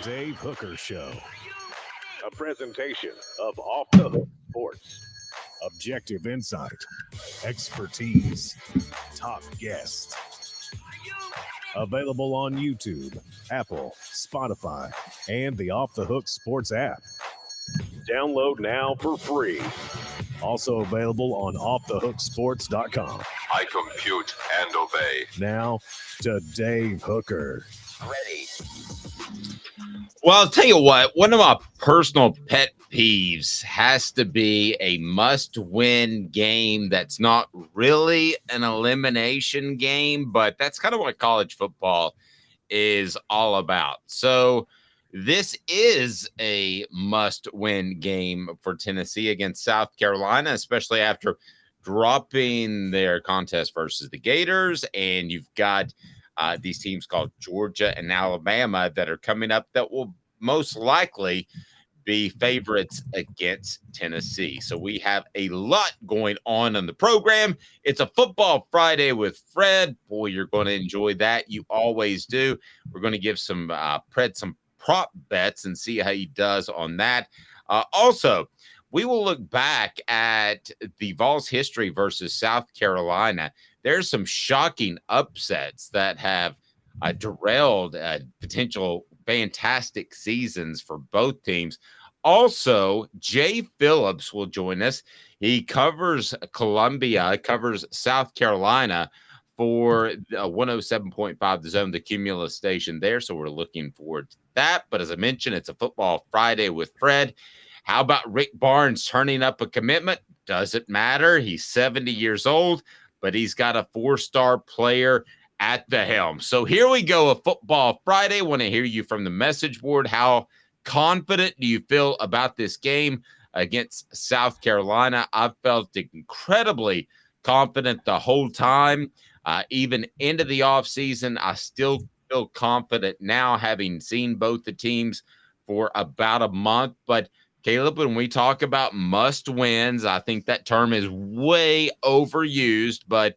Dave Hooker Show. A presentation of Off the Hook Sports. Objective insight, expertise, top guests. Available on YouTube, Apple, Spotify, and the Off the Hook Sports app. Download now for free. Also available on offthehooksports.com. I compute and obey. Now to Dave Hooker. Ready. Well, I'll tell you what, one of my personal pet peeves has to be a must-win game that's not really an elimination game, but that's kind of what college football is all about. So this is a must-win game for Tennessee against South Carolina, especially after dropping their contest versus the Gators, and you've got these teams called Georgia and Alabama that are coming up that will most likely be favorites against Tennessee. So we have a lot going on in the program. It's a Football Friday with Fred. Boy, you're going to enjoy that. You always do. We're going to give some some prop bets and see how he does on that. Also, we will look back at the Vols history versus South Carolina. There's some shocking upsets that have derailed potential fantastic seasons for both teams. Also, Jay Phillips will join us. He covers Columbia, covers South Carolina for 107.5 The Zone, the Cumulus station there. So we're looking forward to that. But as I mentioned, it's a Football Friday with Fred. How about Rick Barnes turning up a commitment? Doesn't matter. He's 70 years old, but he's got a 4-star player at the helm. So here we go, a Football Friday. Want to hear you from the message board. How confident do you feel about this game against South Carolina? I've felt incredibly confident the whole time. Even into the offseason, I still feel confident now, having seen both the teams for about a month. But Caleb, when we talk about must wins, I think that term is way overused, but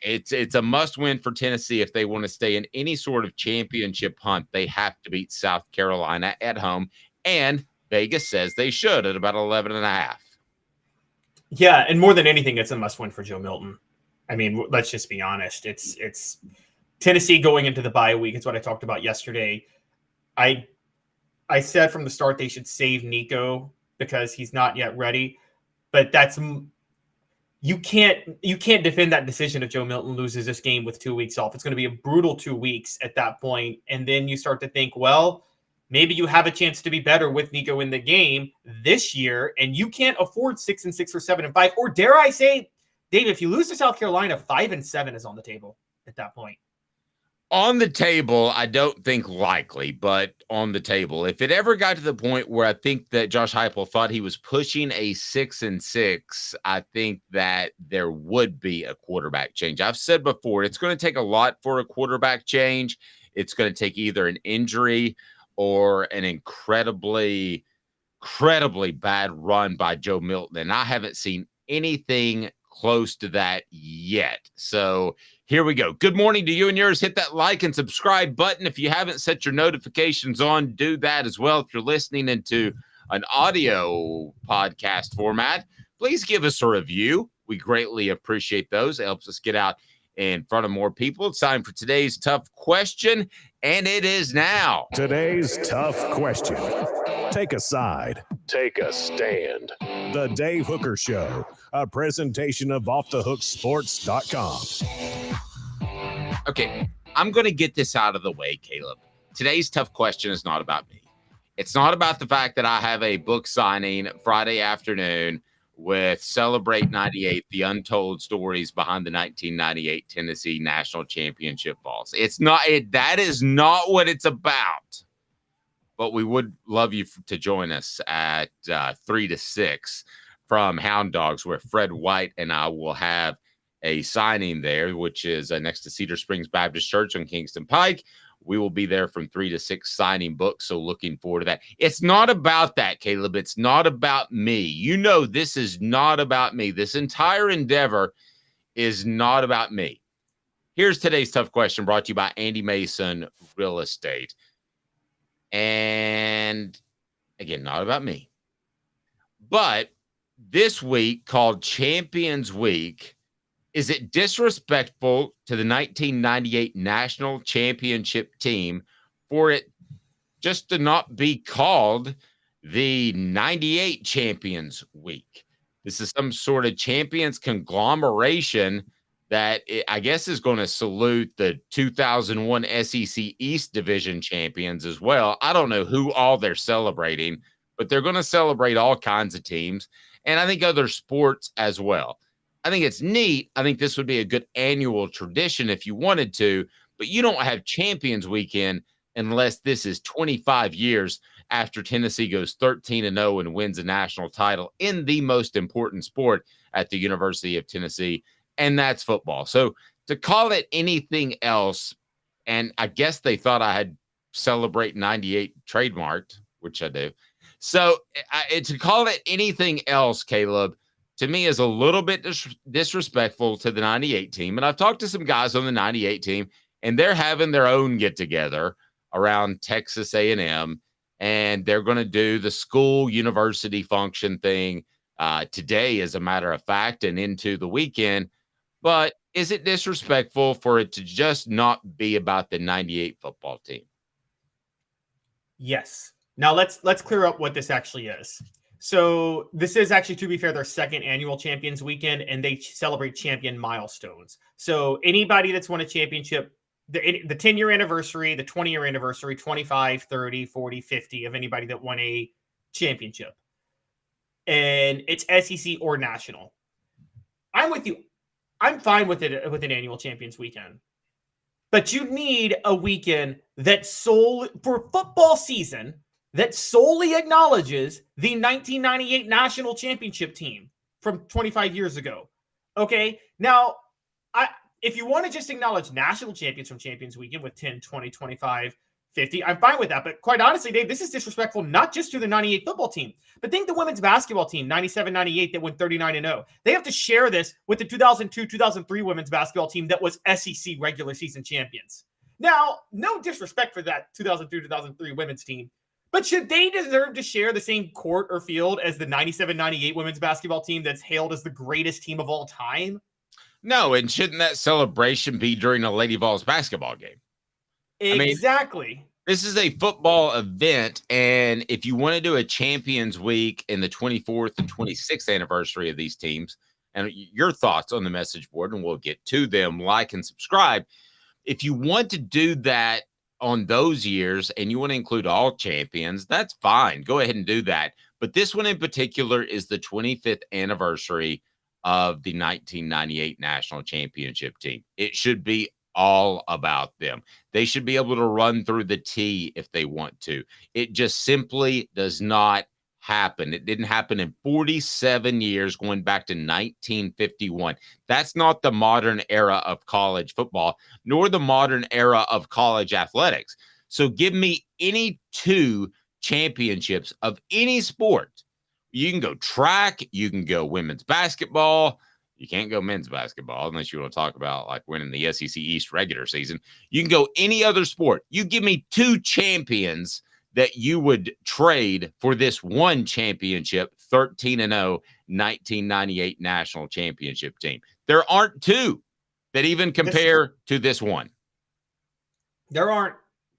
it's a must win for Tennessee if they want to stay in any sort of championship hunt. They have to beat South Carolina at home, and Vegas says they should at about 11.5. Yeah, and more than anything, it's a must win for Joe Milton. I mean, let's just be honest. It's Tennessee going into the bye week. It's what I talked about yesterday. I said from the start they should save Nico because he's not yet ready, but that's you can't defend that decision if Joe Milton loses this game with 2 weeks off. It's going to be a brutal 2 weeks at that point, and then you start to think, well, maybe you have a chance to be better with Nico in the game this year, and you can't afford 6-6 or 7-5, or dare I say, Dave, if you lose to South Carolina, 5-7 is on the table at that point. On the table, I don't think likely, but on the table. If it ever got to the point where I think that Josh Heupel thought he was pushing a 6-6, I think that there would be a quarterback change. I've said before, it's going to take a lot for a quarterback change. It's going to take either an injury or an incredibly bad run by Joe Milton. And I haven't seen anything close to that yet. So here we go. Good morning to you and yours. Hit that like and subscribe button. If you haven't set your notifications on, do that as well. If you're listening into an audio podcast format, please give us a review. We greatly appreciate those. It helps us get out in front of more people. It's time for today's tough question, and it is now. Today's tough question. Take a side. Take a stand. The Dave Hooker Show, a presentation of offthehooksports.com. Okay, I'm going to get this out of the way, Caleb. Today's tough question is not about me. It's not about the fact that I have a book signing Friday afternoon with Celebrate 98, the untold stories behind the 1998 Tennessee National Championship Vols. That is not what it's about. But we would love you to join us at 3 to 6 from Hound Dogs, where Fred White and I will have a signing there, which is next to Cedar Springs Baptist Church on Kingston Pike. We will be there from 3 to 6 signing books, so looking forward to that. It's not about that, Caleb. It's not about me. You know this is not about me. This entire endeavor is not about me. Here's today's tough question brought to you by Andy Mason Real Estate. And again, not about me. But this week, called Champions Week, is it disrespectful to the 1998 national championship team for it just to not be called the 98 Champions Week? This is some sort of champions conglomeration that I guess is going to salute the 2001 SEC East Division champions as well. I don't know who all they're celebrating, but they're going to celebrate all kinds of teams, and I think other sports as well. I think it's neat. I think this would be a good annual tradition if you wanted to, but you don't have Champions Weekend unless this is 25 years after Tennessee goes 13-0 and wins a national title in the most important sport at the University of Tennessee, and that's football. So to call it anything else, and I guess they thought I had Celebrate 98 trademarked, which I do. So to call it anything else, Caleb, to me is a little bit disrespectful to the 98 team. And I've talked to some guys on the 98 team, and they're having their own get-together around Texas A&M, and they're going to do the school university function thing today, as a matter of fact, and into the weekend. But is it disrespectful for it to just not be about the 98 football team? Yes. Now let's clear up what this actually is. So this is actually, to be fair, their second annual Champions Weekend, and they celebrate champion milestones. So anybody that's won a championship, the 10-year anniversary, the 20-year anniversary, 25, 30, 40, 50 of anybody that won a championship. And it's SEC or national. I'm with you. I'm fine with it with an annual Champions Weekend. But you need a weekend that for football season that solely acknowledges the 1998 national championship team from 25 years ago. Okay. Now, if you want to just acknowledge national champions from Champions Weekend with 10, 20, 25, 50, I'm fine with that. But quite honestly, Dave, this is disrespectful not just to the 98 football team, but think the women's basketball team, 97-98, that went 39-0. They have to share this with the 2002-2003 women's basketball team that was SEC regular season champions. Now, no disrespect for that 2002-2003 women's team, but should they deserve to share the same court or field as the 97-98 women's basketball team that's hailed as the greatest team of all time? No, and shouldn't that celebration be during a Lady Vols basketball game? Exactly. This is a football event, and if you want to do a Champions Week in the 24th and 26th anniversary of these teams, and your thoughts on the message board, and we'll get to them, like and subscribe. If you want to do that on those years and you want to include all champions, that's fine. Go ahead and do that. But this one in particular is the 25th anniversary of the 1998 national championship team. It should be all about them. They should be able to run through the T if they want to. It just simply does not happen. It didn't happen in 47 years, going back to 1951. That's not the modern era of college football, nor the modern era of college athletics. So give me any two championships of any sport. You can go track, you can go women's basketball. You can't go men's basketball unless you want to talk about like winning the SEC East regular season. You can go any other sport. You give me two champions that you would trade for this one championship, 13-0, 1998 national championship team. There aren't two that even compare to this one. There aren't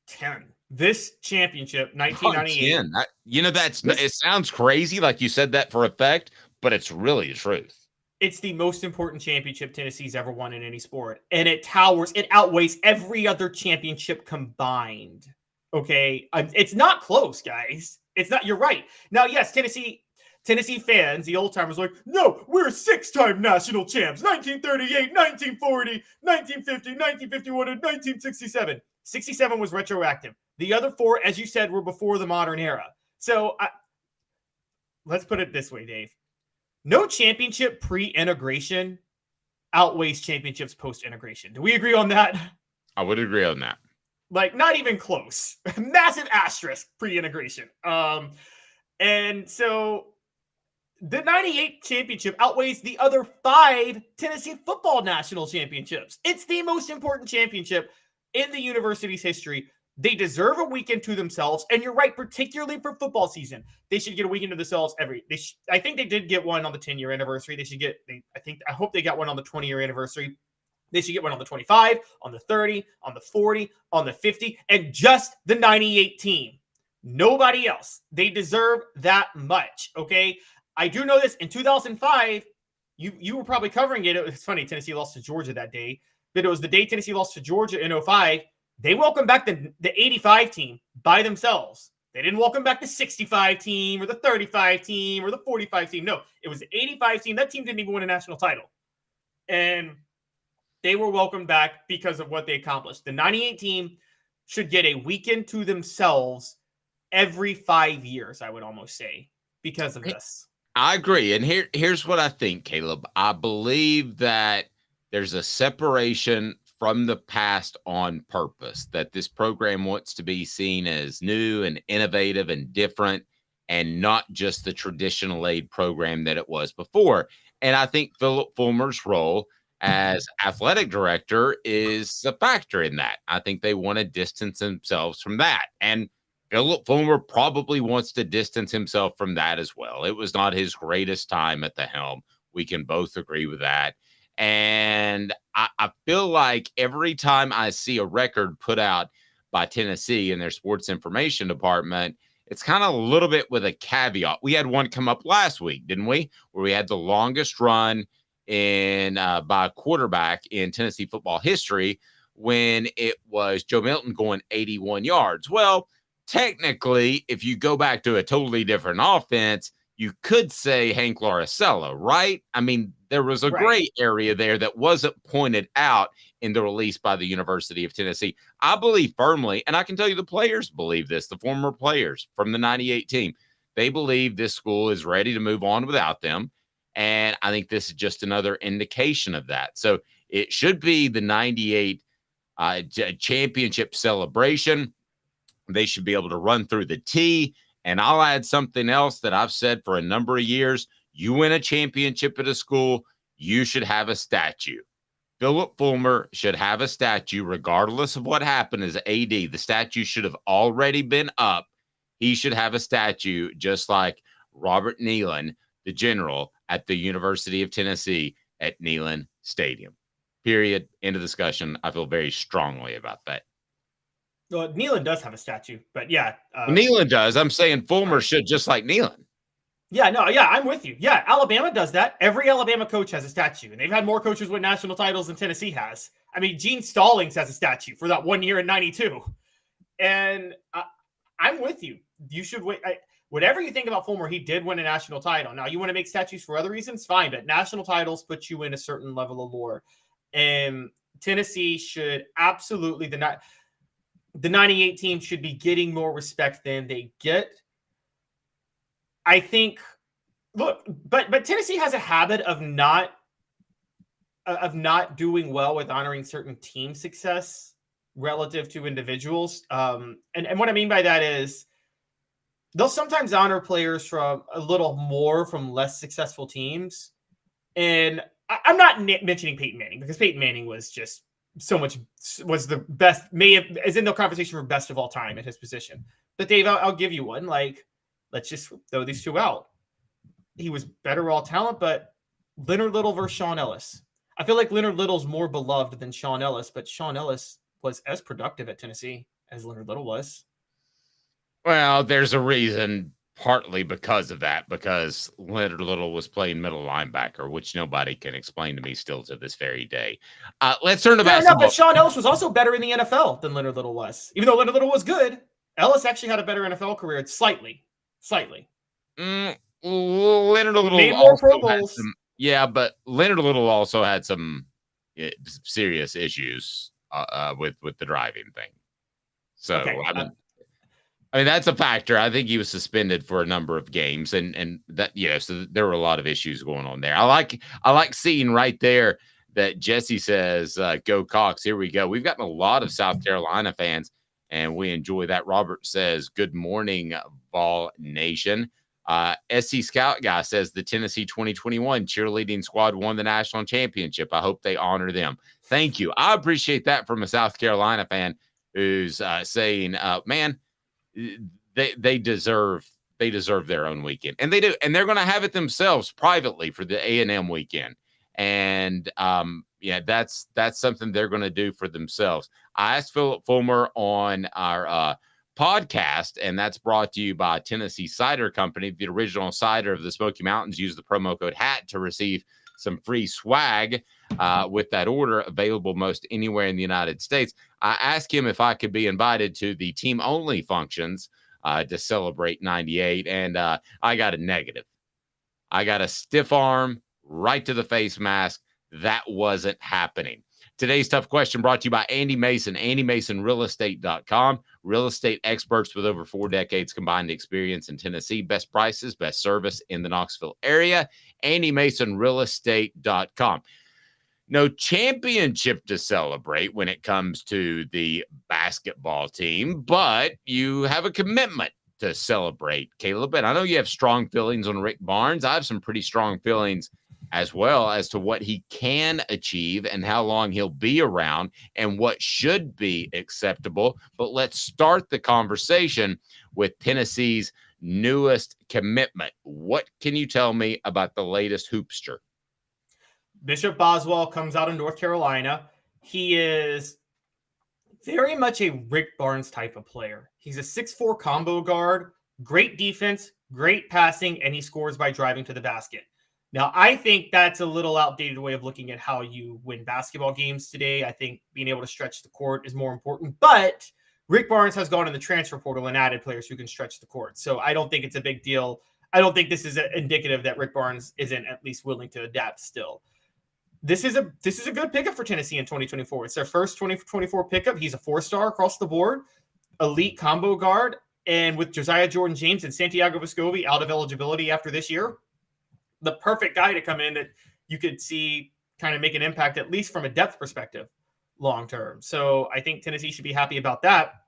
10. This championship, 1998. It sounds crazy like you said that for effect, but it's really the truth. It's the most important championship Tennessee's ever won in any sport. And it outweighs every other championship combined. Okay. It's not close, guys. It's not, you're right. Now, yes, Tennessee fans, the old timers, like, no, we're 6-time national champs. 1938, 1940, 1950, 1951, and 1967. 67 was retroactive. The other four, as you said, were before the modern era. So let's put it this way, Dave. No championship pre-integration outweighs championships post-integration. Do we agree on that? I would agree on that. Like, not even close. Massive asterisk pre-integration. And so the 98 championship outweighs the other 5 Tennessee football national championships. It's the most important championship in the university's history They deserve a weekend to themselves. And you're right, particularly for football season, they should get a weekend to themselves I think they did get one on the 10-year anniversary. I hope they got one on the 20-year anniversary. They should get one on the 25, on the 30, on the 40, on the 50, and just the 98 team. Nobody else. They deserve that much. Okay. I do know this in 2005, you were probably covering it. It's funny. Tennessee lost to Georgia that day, but it was the day Tennessee lost to Georgia in 05. They welcomed back the 85 team by themselves. They didn't welcome back the 65 team or the 35 team or the 45 team. No, it was the 85 team. That team didn't even win a national title. And they were welcomed back because of what they accomplished. The 98 team should get a weekend to themselves every 5 years, I would almost say, because of this. I agree. And here's what I think, Caleb. I believe that there's a separation from the past on purpose, that this program wants to be seen as new and innovative and different and not just the traditional aid program that it was before. And I think Philip Fulmer's role as athletic director is a factor in that. I think they want to distance themselves from that. And Philip Fulmer probably wants to distance himself from that as well. It was not his greatest time at the helm. We can both agree with that. And I feel like every time I see a record put out by Tennessee in their sports information department, it's kind of a little bit with a caveat. We had one come up last week, didn't we? Where we had the longest run in by a quarterback in Tennessee football history when it was Joe Milton going 81 yards. Well, technically, if you go back to a totally different offense, you could say Hank Laricella, right? I mean, there was a gray area there that wasn't pointed out in the release by the University of Tennessee. I believe firmly, and I can tell you the players believe this, the former players from the 98 team, they believe this school is ready to move on without them. And I think this is just another indication of that. So it should be the 98 championship celebration. They should be able to run through the T. And I'll add something else that I've said for a number of years. You win a championship at a school, you should have a statue. Philip Fulmer should have a statue regardless of what happened as AD. The statue should have already been up. He should have a statue just like Robert Neyland, the general at the University of Tennessee at Neyland Stadium. Period. End of discussion. I feel very strongly about that. Well, Neyland does have a statue, but yeah. Neyland does. I'm saying Fulmer should, just like Neyland. Yeah, no, yeah, I'm with you. Yeah, Alabama does that. Every Alabama coach has a statue, and they've had more coaches win national titles than Tennessee has. I mean, Gene Stallings has a statue for that 1 year in 92. And I'm with you. You should wait. Whatever you think about Fulmer, he did win a national title. Now, you want to make statues for other reasons? Fine, but national titles put you in a certain level of lore. And Tennessee should absolutely, the 98 team should be getting more respect than they get. I think, look, but Tennessee has a habit of not doing well with honoring certain team success relative to individuals. And what I mean by that is they'll sometimes honor players from a little more from less successful teams. And I'm not mentioning Peyton Manning because Peyton Manning was just was the best, is in the conversation for best of all time at his position. But Dave, I'll give you one. Like, let's just throw these two out. He was better raw talent, but Leonard Little versus Sean Ellis. I feel like Leonard Little's more beloved than Sean Ellis, but Sean Ellis was as productive at Tennessee as Leonard Little was. Well, there's a reason, partly because of that, because Leonard Little was playing middle linebacker, which nobody can explain to me still to this very day. Let's turn to basketball. No, but Sean Ellis was also better in the NFL than Leonard Little was. Even though Leonard Little was good, Ellis actually had a better NFL career, slightly. Leonard Little made more Pro Bowls. Yeah, but Leonard Little also had some serious issues with the driving thing. So okay. I mean that's a factor. I think he was suspended for a number of games, and that so there were a lot of issues going on there. I like seeing right there that Jesse says, "Go Cox." Here we go. We've gotten a lot of South Carolina fans, and we enjoy that. Robert says, "Good morning, Vol Nation." SC Scout guy says the Tennessee 2021 cheerleading squad won the national championship. I hope they honor them. Thank you. I appreciate that from a South Carolina fan. who's saying, man, they deserve their own weekend, and they do, and they're going to have it themselves privately for the A&M weekend. And yeah, that's something they're going to do for themselves. I asked Philip Fulmer on our podcast, and that's brought to you by Tennessee Cider Company, the original cider of the Smoky Mountains. Use the promo code HAT to receive some free swag with that order, available most anywhere in the United States. I asked him if I could be invited to the team only functions to celebrate 98, and I got a negative. I got a stiff arm right to the face mask. That wasn't happening. Today's tough question brought to you by Andy Mason, AndyMasonRealEstate.com. Real estate experts with over 4 decades combined experience in Tennessee. Best prices, best service in the Knoxville area. AndyMasonRealEstate.com. No championship to celebrate when it comes to the basketball team, but you have a commitment to celebrate, Caleb. And I know you have strong feelings on Rick Barnes. I have some pretty strong feelings as well as to what he can achieve and how long he'll be around and what should be acceptable. But let's start the conversation with Tennessee's newest commitment. What can you tell me about the latest hoopster? Bishop Boswell comes out of North Carolina. He is very much a Rick Barnes type of player. He's a 6'4" combo guard, great defense, great passing, and he scores by driving to the basket. Now, I think that's a little outdated way of looking at how you win basketball games today. I think being able to stretch the court is more important, but Rick Barnes has gone in the transfer portal and added players who can stretch the court. So I don't think it's a big deal. I don't think this is indicative that Rick Barnes isn't at least willing to adapt still. This is a good pickup for Tennessee in 2024. It's their first 2024 pickup. He's a 4-star across the board, elite combo guard, and with Josiah Jordan-James and Santiago Vescovi out of eligibility after this year, the perfect guy to come in that you could see kind of make an impact, at least from a depth perspective, long term. So I think Tennessee should be happy about that.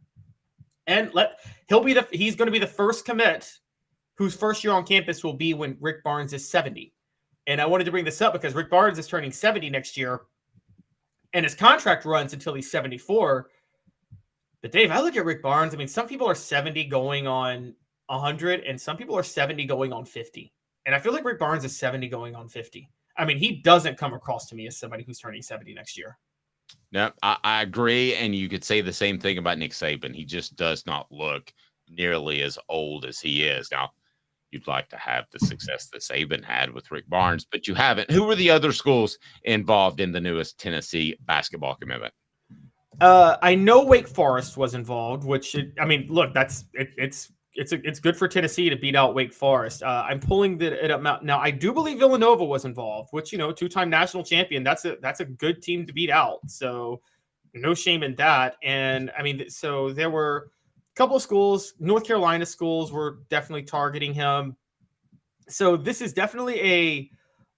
And he's going to be the first commit whose first year on campus will be when Rick Barnes is 70. And I wanted to bring this up because Rick Barnes is turning 70 next year, and his contract runs until he's 74. But Dave, I look at Rick Barnes. I mean, some people are 70 going on 100, and some people are 70 going on 50. And I feel like Rick Barnes is 70 going on 50. I mean, he doesn't come across to me as somebody who's turning 70 next year. No, I agree. And you could say the same thing about Nick Saban. He just does not look nearly as old as he is. Now, you'd like to have the success that Saban had with Rick Barnes, but you haven't. Who were the other schools involved in the newest Tennessee basketball commitment? I know Wake Forest was involved, which look, it's good for Tennessee to beat out Wake Forest. I'm pulling it up now. I do believe Villanova was involved, which 2-time national champion. That's a good team to beat out. So no shame in that. And I mean, so there were couple of schools, North Carolina schools were definitely targeting him. So this is definitely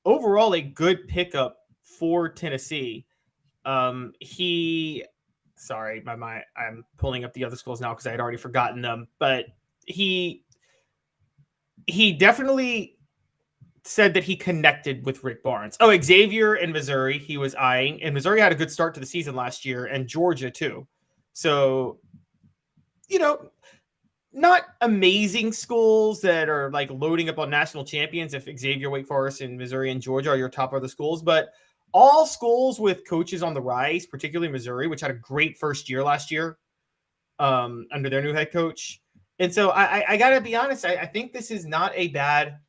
overall a good pickup for Tennessee. I'm pulling up the other schools now because I had already forgotten them, but he definitely said that he connected with Rick Barnes. Oh, Xavier in Missouri, he was eyeing, and Missouri had a good start to the season last year, and Georgia too. So not amazing schools that are like loading up on national champions. If Xavier, Wake Forest, and Missouri and Georgia are your top other schools, but all schools with coaches on the rise, particularly Missouri, which had a great first year last year under their new head coach. And so I got to be honest, I think this is not a bad.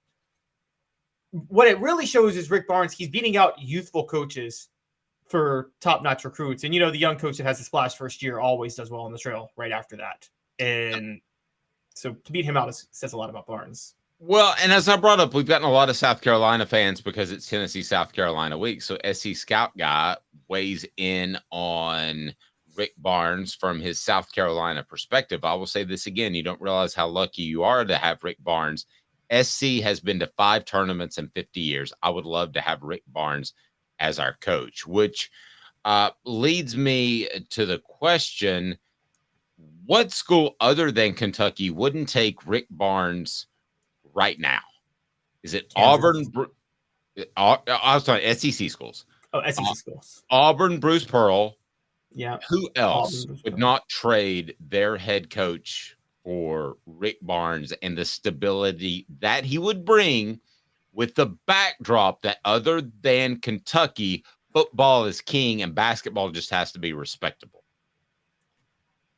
What it really shows is Rick Barnes, he's beating out youthful coaches for top-notch recruits. And, the young coach that has a splash first year always does well on the trail right after that. And so to beat him out says a lot about Barnes. Well, and as I brought up, we've gotten a lot of South Carolina fans because it's Tennessee, South Carolina week. So SC Scout Guy weighs in on Rick Barnes from his South Carolina perspective. I will say this again. You don't realize how lucky you are to have Rick Barnes. SC has been to 5 tournaments in 50 years. I would love to have Rick Barnes as our coach, which leads me to the question, what school other than Kentucky wouldn't take Rick Barnes right now? Is it Auburn? I was talking SEC schools. Oh, SEC schools. Auburn, Bruce Pearl, Yeah. Who else Auburn was would good. not trade their head coach for Rick Barnes and the stability that he would bring with the backdrop that other than Kentucky, football is king and basketball just has to be respectable?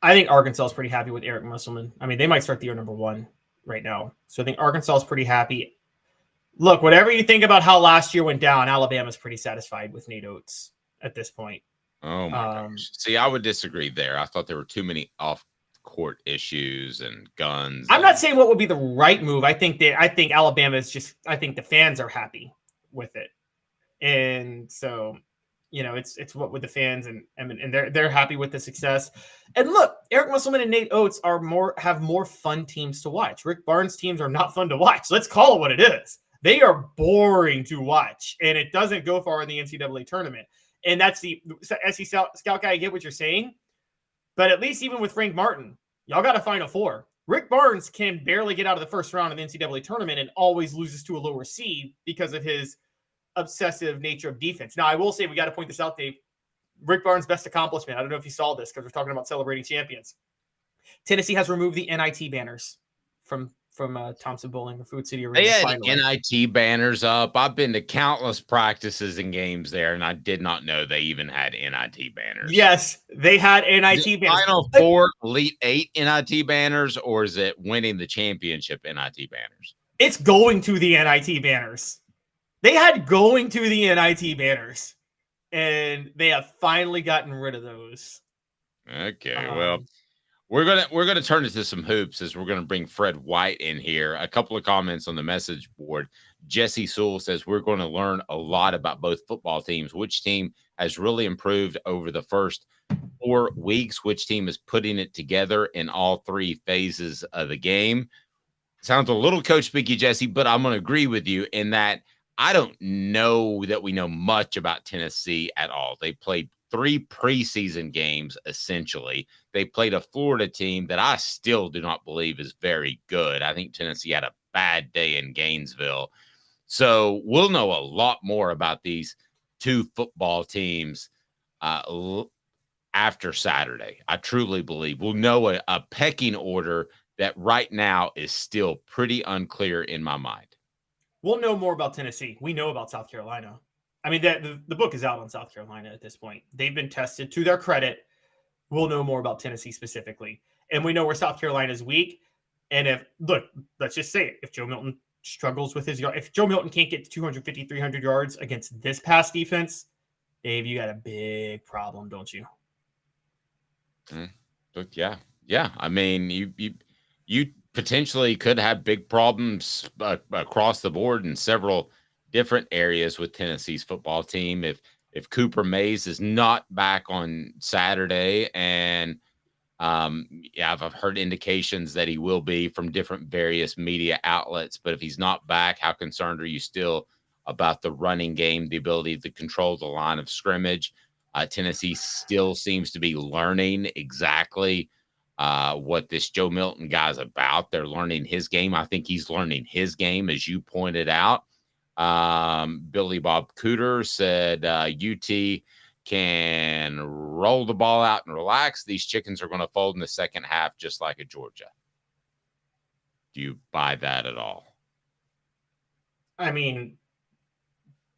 I think Arkansas is pretty happy with Eric Musselman. I mean, they might start the year number 1 right now. So I think Arkansas is pretty happy. Look, whatever you think about how last year went down, Alabama's pretty satisfied with Nate Oates at this point. Oh my gosh. See, I would disagree there. I thought there were too many off-court issues and guns. I'm not saying what would be the right move. I think Alabama is just. I think the fans are happy with it, and so it's what with the fans and they're happy with the success. And look, Eric Musselman and Nate Oates have more fun teams to watch. Rick Barnes' teams are not fun to watch. Let's call it what it is. They are boring to watch, and it doesn't go far in the NCAA tournament. And that's the SC Scout guy. I get what you're saying, but at least even with Frank Martin, y'all got a Final Four. Rick Barnes can barely get out of the first round of the NCAA tournament and always loses to a lower seed because of his obsessive nature of defense. Now, I will say, we got to point this out, Dave. Rick Barnes' best accomplishment, I don't know if you saw this because we're talking about celebrating champions. Tennessee has removed the NIT banners from Thompson Bowling, the Food City Arena. They had finally. NIT banners up. I've been to countless practices and games there, and I did not know they even had NIT banners. Yes, they had NIT banners. Final Four, Elite Eight NIT banners, or is it winning the championship NIT banners? It's going to the NIT banners. They had going to the NIT banners, and they have finally gotten rid of those. Okay, well, we're gonna turn into some hoops as we're gonna bring Fred White in here. A couple of comments on the message board. Jesse Sewell says we're going to learn a lot about both football teams. Which team has really improved over the first 4 weeks? Which team is putting it together in all 3 phases of the game? Sounds a little coach speaky, Jesse, but I'm going to agree with you in that I don't know that we know much about Tennessee at all. They played 3 preseason games, essentially. They played a Florida team that I still do not believe is very good. I think Tennessee had a bad day in Gainesville. So we'll know a lot more about these 2 football teams after Saturday. I truly believe we'll know a pecking order that right now is still pretty unclear in my mind. We'll know more about Tennessee. We know about South Carolina. I mean, the book is out on South Carolina at this point. They've been tested to their credit. We'll know more about Tennessee specifically. And we know where South Carolina is weak. And let's just say it. If Joe Milton struggles with if Joe Milton can't get to 250, 300 yards against this pass defense, Dave, you got a big problem, don't you? Yeah. I mean, you potentially could have big problems across the board in several different areas with Tennessee's football team. If Cooper Mays is not back on Saturday, and I've heard indications that he will be from different various media outlets, but if he's not back, how concerned are you still about the running game, the ability to control the line of scrimmage? Tennessee still seems to be learning exactly what this Joe Milton guy's about. They're learning his game. I think he's learning his game, as you pointed out. Billy Bob Cooter said UT can roll the ball out and relax. These chickens are going to fold in the second half, just like at Georgia. Do you buy that at all? I mean,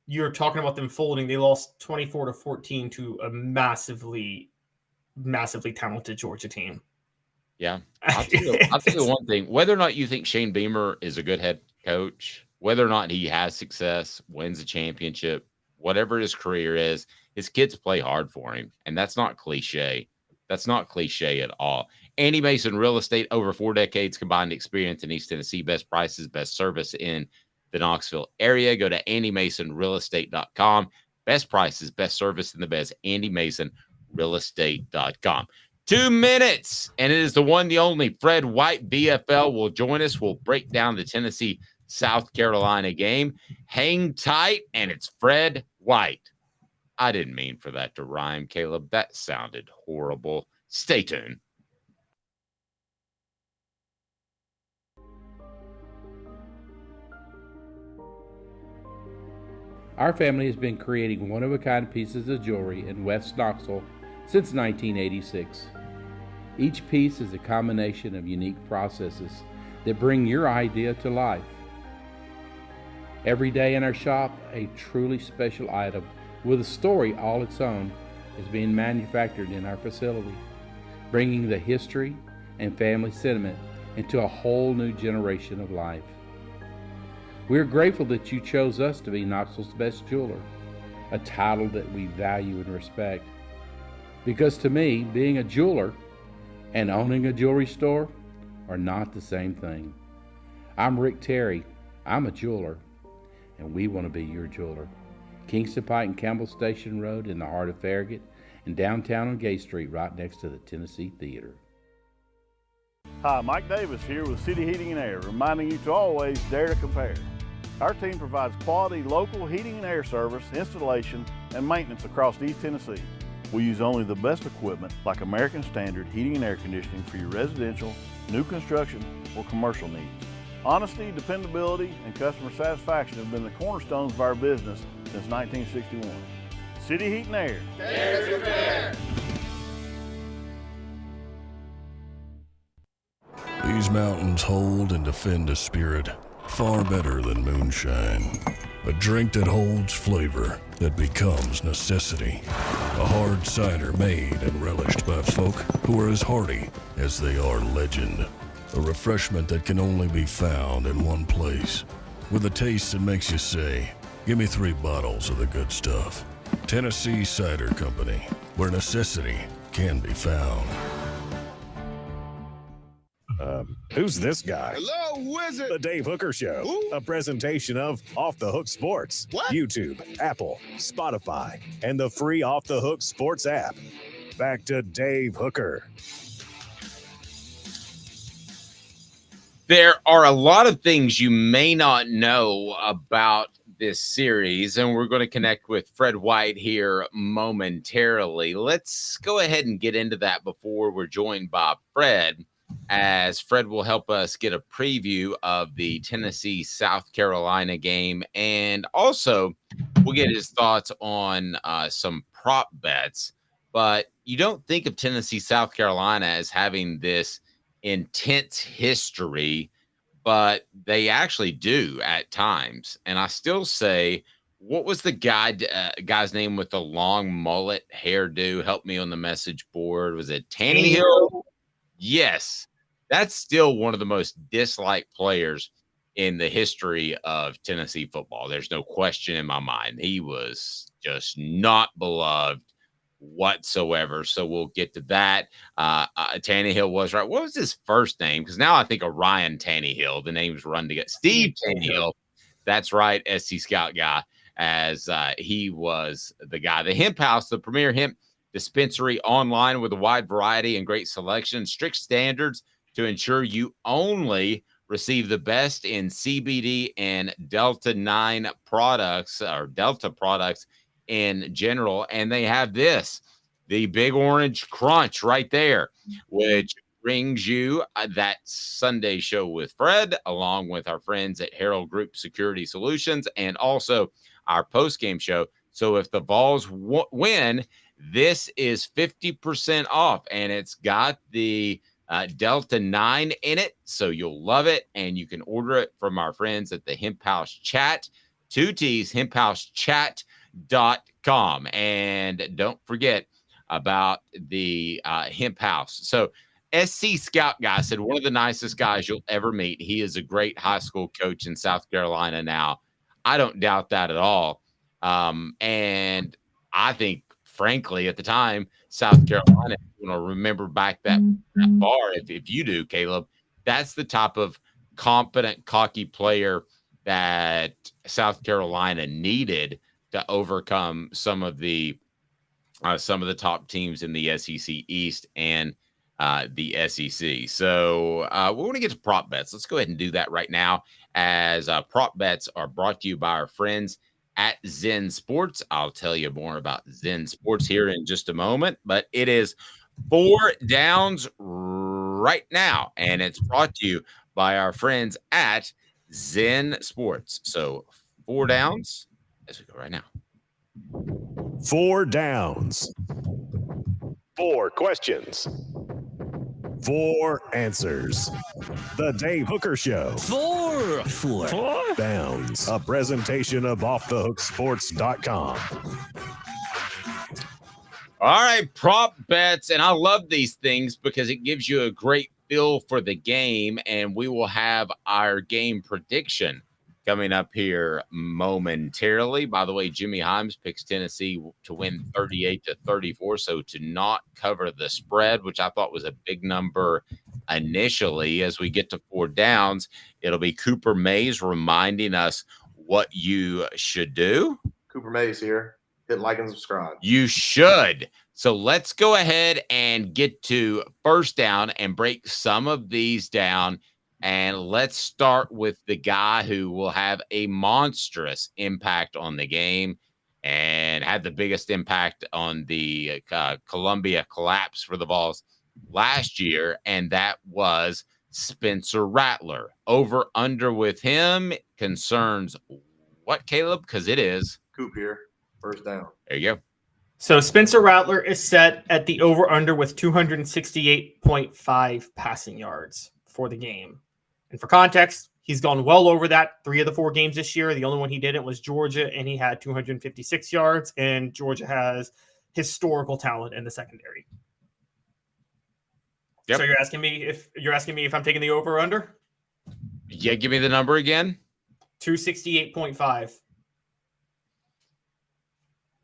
you're talking about them folding. They lost 24-14 to a massively, massively talented Georgia team. Yeah. I'll tell you one thing. Whether or not you think Shane Beamer is a good head coach, whether or not he has success, wins a championship, whatever his career is, his kids play hard for him. And that's not cliche. That's not cliche at all. Andy Mason Real Estate, over 4 decades combined experience in East Tennessee. Best prices, best service in the Knoxville area. Go to andymasonrealestate.com. Best prices, best service in the best. andymasonrealestate.com. 2 minutes, and it is the one, the only Fred White, BFL, will join us. We'll break down the Tennessee South Carolina game. Hang tight, and it's Fred White. I didn't mean for that to rhyme, Caleb. That sounded horrible. Stay tuned. Our family has been creating one-of-a-kind pieces of jewelry in West Knoxville since 1986. Each piece is a combination of unique processes that bring your idea to life. Every day in our shop, a truly special item with a story all its own is being manufactured in our facility, bringing the history and family sentiment into a whole new generation of life. We are grateful that you chose us to be Knoxville's best jeweler, a title that we value and respect. Because to me, being a jeweler and owning a jewelry store are not the same thing. I'm Rick Terry. I'm a jeweler, and we want to be your jeweler. Kingston Pike and Campbell Station Road in the heart of Farragut, and downtown on Gay Street right next to the Tennessee Theater. Hi, Mike Davis here with City Heating and Air, reminding you to always dare to compare. Our team provides quality local heating and air service, installation, and maintenance across East Tennessee. We use only the best equipment like American Standard heating and air conditioning for your residential, new construction, or commercial needs. Honesty, dependability, and customer satisfaction have been the cornerstones of our business since 1961. City Heat and Air. Dare to compare. These mountains hold and defend a spirit far better than moonshine. A drink that holds flavor that becomes necessity. A hard cider made and relished by folk who are as hearty as they are legend. A refreshment that can only be found in one place. With a taste that makes you say, give me 3 bottles of the good stuff. Tennessee Cider Company, where necessity can be found. Who's this guy? Hello, who is it? The Dave Hooker Show, Who? a presentation of Off the Hook Sports, What? YouTube, Apple, Spotify, and the free Off the Hook Sports app. Back to Dave Hooker. There are a lot of things you may not know about this series, and we're going to connect with Fred White here momentarily. Let's go ahead and get into that before we're joined by Fred, as Fred will help us get a preview of the Tennessee South Carolina game, and also we'll get his thoughts on some prop bets. But you don't think of Tennessee South Carolina as having this intense history, but they actually do at times. And I still say, what was the guy's name with the long mullet hairdo? Help me on the message board. Was it Tannehill? Yes. That's still one of the most disliked players in the history of Tennessee football. There's no question in my mind. He was just not beloved whatsoever. So we'll get to that. Tannehill was right. What was his first name? Because now I think of Ryan Tannehill. The names run together. Steve Tannehill. That's right. SC Scout guy, as he was the guy. The Hemp House, the premier hemp dispensary online with a wide variety and great selection, strict standards to ensure you only receive the best in CBD and Delta 9 products, or Delta products in general. And they have this, the Big Orange Crunch right there, which brings you that Sunday show with Fred, along with our friends at Herald Group Security Solutions, and also our post-game show. So if the Vols win, this is 50% off, and it's got the Delta 9 in it, so you'll love it, and you can order it from our friends at the Hemp House Chat, 2 T's, hemphousechat.com. And don't forget about the Hemp House. So SC Scout guy said, one of the nicest guys you'll ever meet. He is a great high school coach in South Carolina now. I don't doubt that at all. And I think, frankly, at the time, South Carolina, remember back that far, if you do, Caleb, that's the type of confident, cocky player that South Carolina needed to overcome some of the top teams in the SEC East and the SEC. So we want to get to prop bets. Let's go ahead and do that right now, as prop bets are brought to you by our friends at Zen Sports. I'll tell you more about Zen Sports here in just a moment, but it is 4 downs right now, and it's brought to you by our friends at Zen Sports. So 4 downs as we go right now. 4 downs. 4 questions, 4 answers. The Dave Hooker Show. 4 Bounds, a presentation of offthehooksports.com. All right, prop bets. And I love these things because it gives you a great feel for the game. And we will have our game prediction coming up here momentarily. By the way, Jimmy Himes picks Tennessee to win 38-34, so to not cover the spread, which I thought was a big number initially. As we get to 4 downs, it'll be Cooper Mays reminding us what you should do. Cooper Mays here. Hit like and subscribe. You should. So let's go ahead and get to first down and break some of these down. And let's start with the guy who will have a monstrous impact on the game and had the biggest impact on the Columbia collapse for the Vols last year, and that was Spencer Rattler. Over under with him concerns what, Caleb? Because it is. Coop here. First down. There you go. So Spencer Rattler is set at the over-under with 268.5 passing yards for the game. And for context, he's gone well over that 3 of the 4 games this year. The only one he didn't was Georgia, and he had 256 yards, and Georgia has historical talent in the secondary. Yep. So you're asking me if I'm taking the over-under? Yeah, give me the number again. 268.5.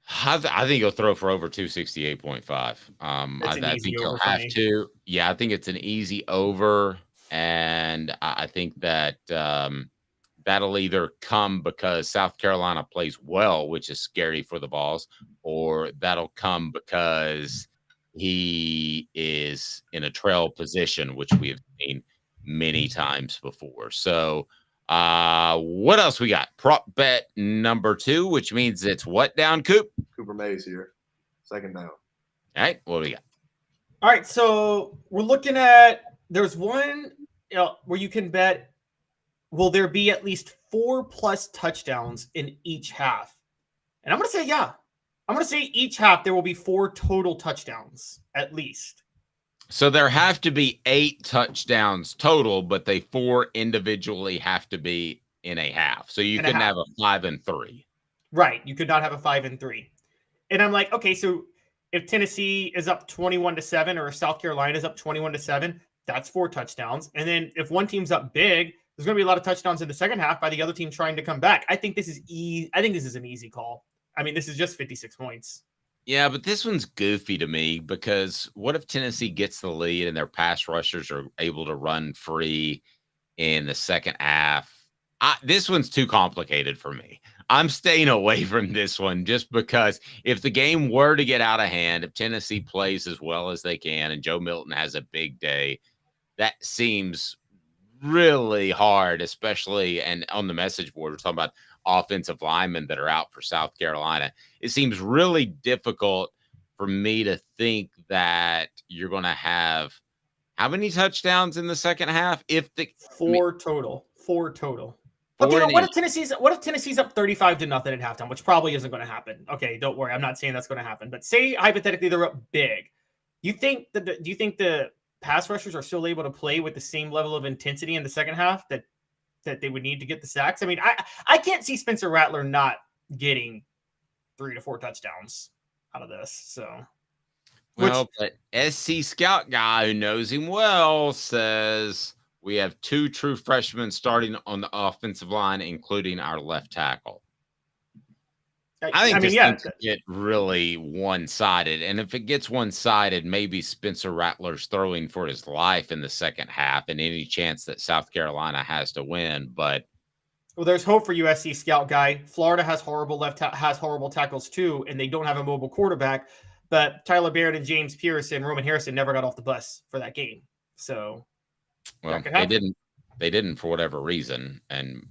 I think he'll throw for over 268.5. I think he'll have to. Yeah, I think it's an easy over. And I think that that'll either come because South Carolina plays well, which is scary for the Vols, or that'll come because he is in a trail position, which we have seen many times before. So what else we got? Prop bet number 2, which means it's what down, Coop? Cooper Mays here. Second down. All right, what do we got? All right, so we're looking at there's one where you can bet will there be at least 4+ touchdowns in each half? And I'm going to say yeah. I'm going to say each half there will be 4 total touchdowns at least. So there have to be 8 touchdowns total, but they 4 individually have to be in a half. So you couldn't have a 5 and 3. Right. You could not have a 5 and 3. And I'm like, okay, so if Tennessee is up 21-7 or if South Carolina is up 21-7, that's 4 touchdowns. And then if one team's up big, there's going to be a lot of touchdowns in the second half by the other team trying to come back. I think this is an easy call. I mean, this is just 56 points. Yeah, but this one's goofy to me because what if Tennessee gets the lead and their pass rushers are able to run free in the second half? This one's too complicated for me. I'm staying away from this one just because if the game were to get out of hand, if Tennessee plays as well as they can and Joe Milton has a big day, that seems really hard, especially, and on the message board, we're talking about offensive linemen that are out for South Carolina. It seems really difficult for me to think that you're going to have how many touchdowns in the second half? If the 4 total. Okay, what if Tennessee's up 35-0 at halftime, which probably isn't going to happen. Okay, don't worry. I'm not saying that's going to happen. But say hypothetically they're up big. Do you think the pass rushers are still able to play with the same level of intensity in the second half that they would need to get the sacks? I mean, I can't see Spencer Rattler not getting 3 to 4 touchdowns out of this. So, but SC Scout guy who knows him well says we have 2 true freshmen starting on the offensive line, including our left tackle. I think this could get really one-sided. And if it gets one-sided, maybe Spencer Rattler's throwing for his life in the second half and any chance that South Carolina has to win. But there's hope for USC Scout guy. Florida has horrible tackles too, and they don't have a mobile quarterback. But Tyler Barrett and James Pierce and Roman Harrison never got off the bus for that game. So, well, they didn't for whatever reason. And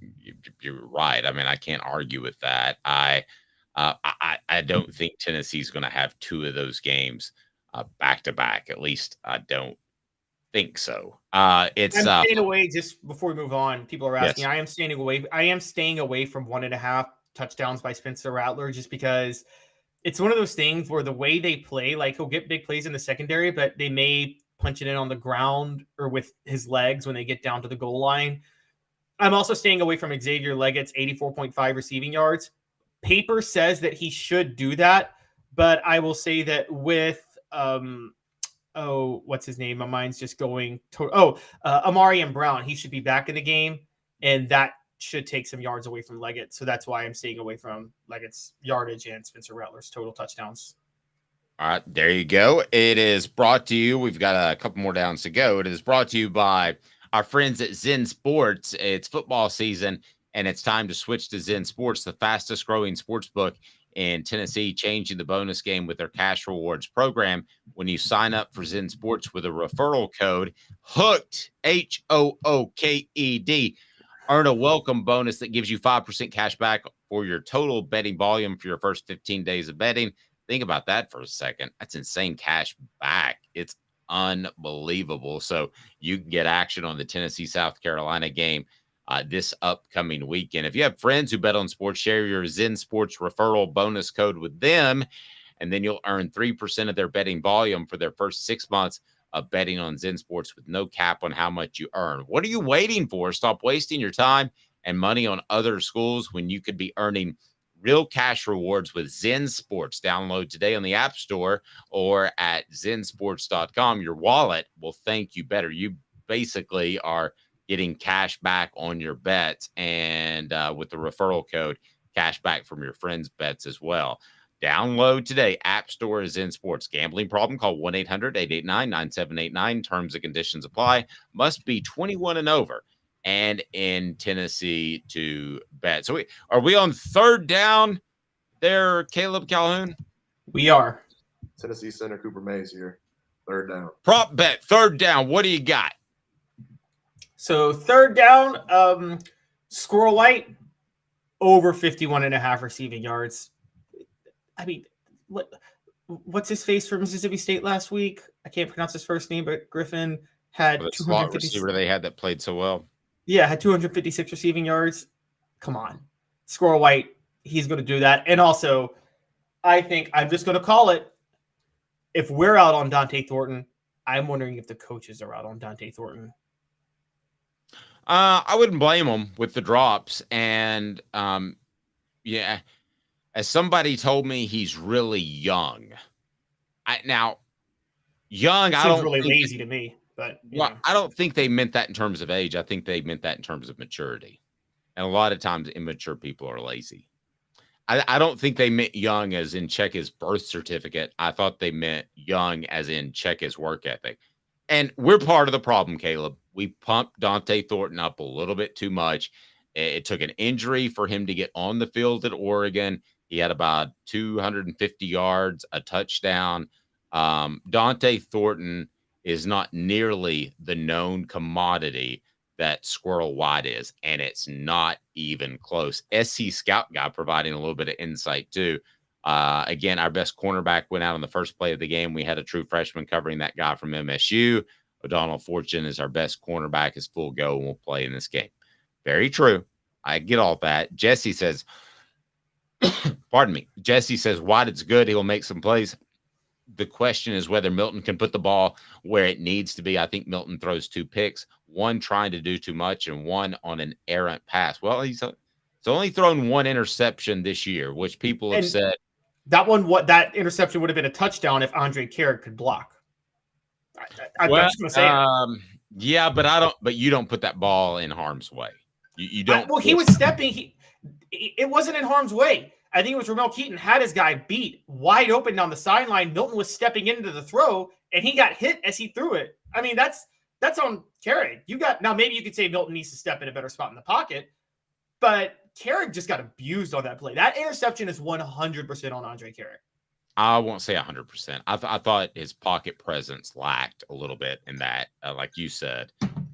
you're right. I mean, I can't argue with that. I don't think Tennessee's going to have 2 of those games back to back. At least I don't think so. I'm staying away just before we move on. People are asking. Yes. I am staying away from 1.5 touchdowns by Spencer Rattler just because it's one of those things where the way they play, like he'll get big plays in the secondary, but they may punch it in on the ground or with his legs when they get down to the goal line. I'm also staying away from Xavier Leggett's 84.5 receiving yards. Paper says that he should do that, but I will say that with what's his name? My mind's just going to Amari and Brown. He should be back in the game, and that should take some yards away from Leggett. So that's why I'm staying away from Leggett's yardage and Spencer Rattler's total touchdowns. All right, there you go. It is brought to you. We've got a couple more downs to go. It is brought to you by our friends at Zen Sports. It's football season, and it's time to switch to Zen Sports, the fastest growing sports book in Tennessee, changing the bonus game with their cash rewards program. When you sign up for Zen Sports with a referral code HOOKED, HOOKED, earn a welcome bonus that gives you 5% cash back for your total betting volume for your first 15 days of betting. Think about that for a second. That's insane cash back. It's unbelievable. So you can get action on the Tennessee South Carolina game this upcoming weekend. If you have friends who bet on sports, share your Zen Sports referral bonus code with them, and then you'll earn 3% of their betting volume for their first 6 months of betting on Zen Sports with no cap on how much you earn. What are you waiting for? Stop wasting your time and money on other schools when you could be earning real cash rewards with Zen Sports. Download today on the App Store or at zensports.com. Your wallet will thank you better. You basically are getting cash back on your bets, and with the referral code, cash back from your friends' bets as well. Download today. App Store is Zen Sports. Gambling problem? Call 1-800-889-9789. Terms and conditions apply. Must be 21 and over and in Tennessee to bet. So are we on third down there, Caleb Calhoun? We are. Tennessee center Cooper Mays here. Third down. Prop bet, third down. What do you got? So third down, Squirrel White, over 51.5 receiving yards. I mean, what's his face for Mississippi State last week? I can't pronounce his first name, but Griffin had the slot receiver they had that played so well. Yeah, had 256 receiving yards. Come on. Squirrel White, he's going to do that. And also, I think I'm just going to call it. If we're out on Dante Thornton, I'm wondering if the coaches are out on Dante Thornton. I wouldn't blame them with the drops. And, yeah, as somebody told me, he's really young. I don't really lazy to me. But I don't think they meant that in terms of age. I think they meant that in terms of maturity. And a lot of times immature people are lazy. I don't think they meant young as in check his birth certificate. I thought they meant young as in check his work ethic. And we're part of the problem, Caleb. We pumped Dante Thornton up a little bit too much. It took an injury for him to get on the field at Oregon. He had about 250 yards, a touchdown. Dante Thornton is not nearly the known commodity that Squirrel White is, and it's not even close. SC Scout Guy providing a little bit of insight too. Again, our best cornerback went out on the first play of the game. We had a true freshman covering that guy from MSU. O'Donnell Fortune is our best cornerback, is full go and will play in this game. Very true. I get all that. Jesse says, pardon me. Jesse says White is good. He'll make some plays. The question is whether Milton can put the ball where it needs to be. I think Milton throws 2 picks, one trying to do too much and one on an errant pass. Well, he's only thrown 1 interception this year, which people have said. That interception would have been a touchdown if Andre Carrick could block. I'm just going to say yeah, but you don't put that ball in harm's way. You don't. He was stepping. It wasn't in harm's way. I think it was Ramel Keaton had his guy beat wide open down the sideline. Milton was stepping into the throw, and he got hit as he threw it. I mean, that's on Carrick. Now maybe you could say Milton needs to step in a better spot in the pocket, but Carrick just got abused on that play. That interception is 100% on Andre Carrick. I won't say 100%. I thought his pocket presence lacked a little bit in that, like you said.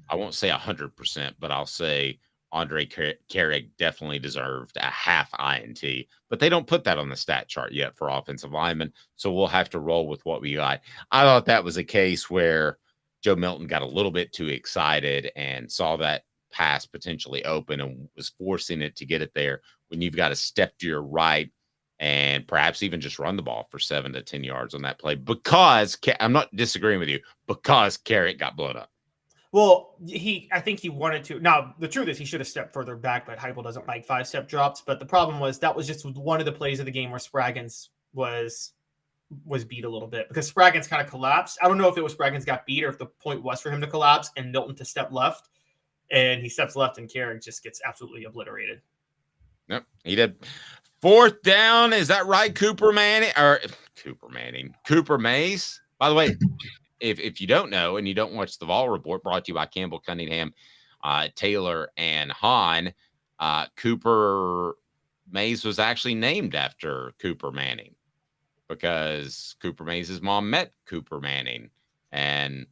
I won't say 100%, but I'll say Andre Carrick definitely deserved a half INT, but they don't put that on the stat chart yet for offensive linemen, so we'll have to roll with what we got. I thought that was a case where Joe Milton got a little bit too excited and saw that pass potentially open and was forcing it to get it there when you've got to step to your right and perhaps even just run the ball for 7 to 10 yards on that play, because I'm not disagreeing with you, because Carrot got blown up. Well, I think he wanted to. Now, the truth is he should have stepped further back, but Heupel doesn't like 5-step drops. But the problem was that was just one of the plays of the game where Spraggins was beat a little bit, because Spraggins kind of collapsed. I don't know if it was Spraggins got beat or if the point was for him to collapse and Milton to step left. And he steps left and Carrick just gets absolutely obliterated. Yep, he did. 4th down. Is that right, Cooper Mays? By the way, if you don't know and you don't watch the Vol Report, brought to you by Campbell Cunningham, Taylor, and Hahn, Cooper Mays was actually named after Cooper Manning, because Cooper Mays' mom met Cooper Manning and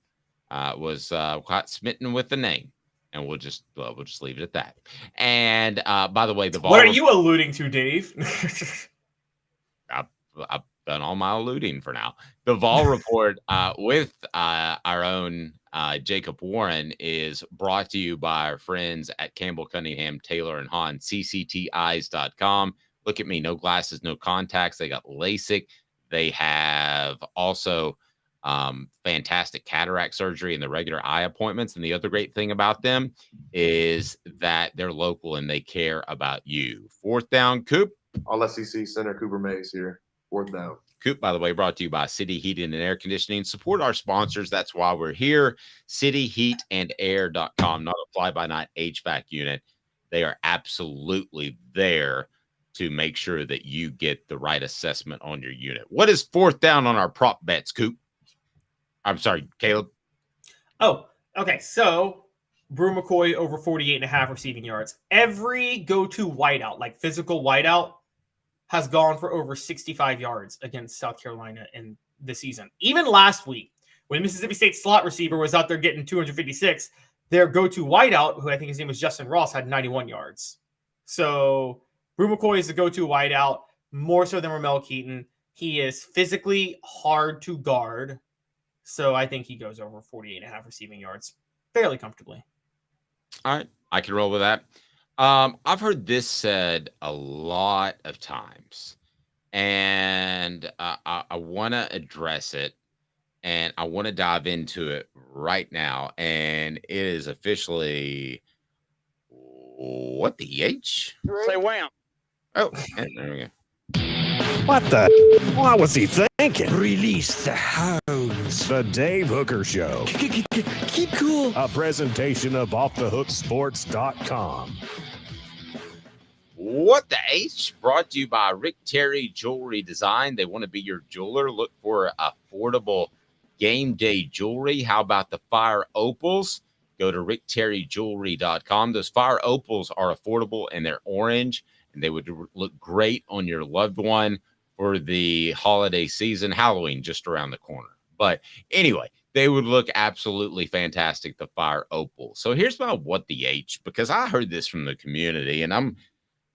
was quite smitten with the name. And we'll just leave it at that. And by the way, what are you alluding to, Dave? I've done all my alluding for now. The Vol Report with our own Jacob Warren is brought to you by our friends at Campbell Cunningham, Taylor, and Hahn, ccteyes.com. Look at me, no glasses, no contacts. They got LASIK. They have also fantastic cataract surgery and the regular eye appointments. And the other great thing about them is that they're local and they care about you. 4th down, Coop. All SEC center Cooper Mays here. 4th down. Coop, by the way, brought to you by City Heating and Air Conditioning. Support our sponsors. That's why we're here. cityheatandair.com, not a fly-by-night HVAC unit. They are absolutely there to make sure that you get the right assessment on your unit. What is 4th down on our prop bets, Coop? I'm sorry, Caleb. Oh, okay. So Brew McCoy over 48.5 receiving yards. Every go-to wideout, like physical wideout, has gone for over 65 yards against South Carolina in the season. Even last week, when Mississippi State slot receiver was out there getting 256, their go-to wideout, who I think his name was Justin Ross, had 91 yards. So Brew McCoy is the go-to wideout, more so than Ramel Keaton. He is physically hard to guard. So I think he goes over 48.5 receiving yards fairly comfortably. All right. I can roll with that. I've heard this said a lot of times, and I want to address it, and I want to dive into it right now. And it is officially what the H? Say wham. Oh, there we go. What the? What was he thinking? Release the hounds. The Dave Hooker Show. Keep cool. A presentation of OffTheHookSports.com. What the H? Brought to you by Rick Terry Jewelry Design. They want to be your jeweler. Look for affordable game day jewelry. How about the Fire Opals? Go to rickterryjewelry.com. Those Fire Opals are affordable and they're orange, and they would look great on your loved one for the holiday season. Halloween just around the corner. But anyway, they would look absolutely fantastic, the Fire Opal. So here's my what the H, because I heard this from the community, and I'm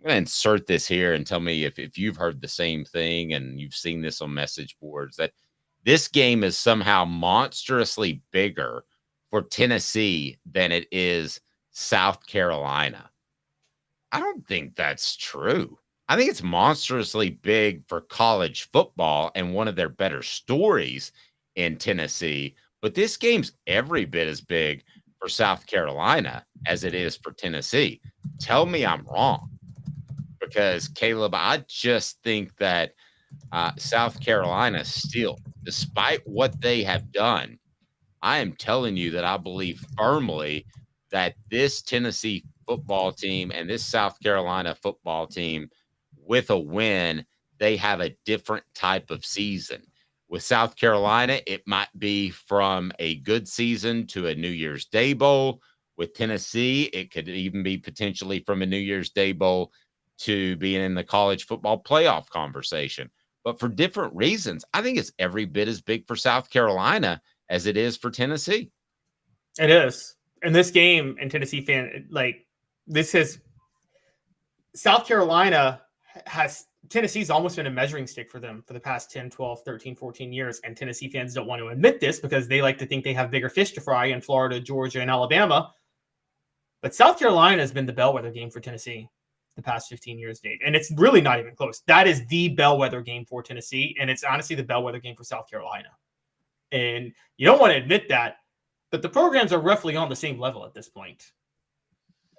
going to insert this here and tell me if you've heard the same thing and you've seen this on message boards, that this game is somehow monstrously bigger for Tennessee than it is South Carolina. I don't think that's true. I think it's monstrously big for college football and one of their better stories in Tennessee. But this game's every bit as big for South Carolina as it is for Tennessee. Tell me I'm wrong. Because, Caleb, I just think that South Carolina still, despite what they have done, I am telling you that I believe firmly that this Tennessee football team and this South Carolina football team, with a win, they have a different type of season. With South Carolina, it might be from a good season to a New Year's Day Bowl. With Tennessee, it could even be potentially from a New Year's Day Bowl to being in the college football playoff conversation. But for different reasons, I think it's every bit as big for South Carolina as it is for Tennessee. It is. And this game, and Tennessee fan, like, this has South Carolina has Tennessee's almost been a measuring stick for them for the past 10, 12, 13, 14 years. And Tennessee fans don't want to admit this because they like to think they have bigger fish to fry in Florida, Georgia, and Alabama. But South Carolina has been the bellwether game for Tennessee. the past 15 years, Dave. And it's really not even close. That is the bellwether game for Tennessee, and it's honestly the bellwether game for South Carolina. And you don't want to admit that, but the programs are roughly on the same level at this point.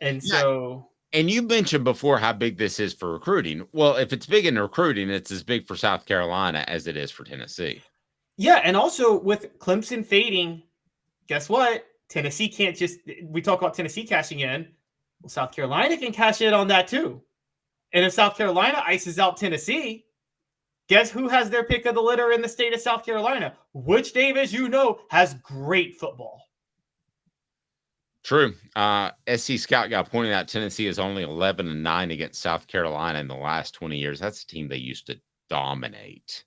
And so... And you mentioned before how big this is for recruiting. Well, if it's big in recruiting, it's as big for South Carolina as it is for Tennessee. Yeah, and also with Clemson fading, guess what? Tennessee can't just... We talk about Tennessee cashing in. Well, South Carolina can cash in on that too. And if South Carolina ices out Tennessee, guess who has their pick of the litter in the state of South Carolina? Which, Dave, as you know, has great football. True. SC Scout Guy pointed out Tennessee is only 11-9 against South Carolina in the last 20 years. That's a team they used to dominate.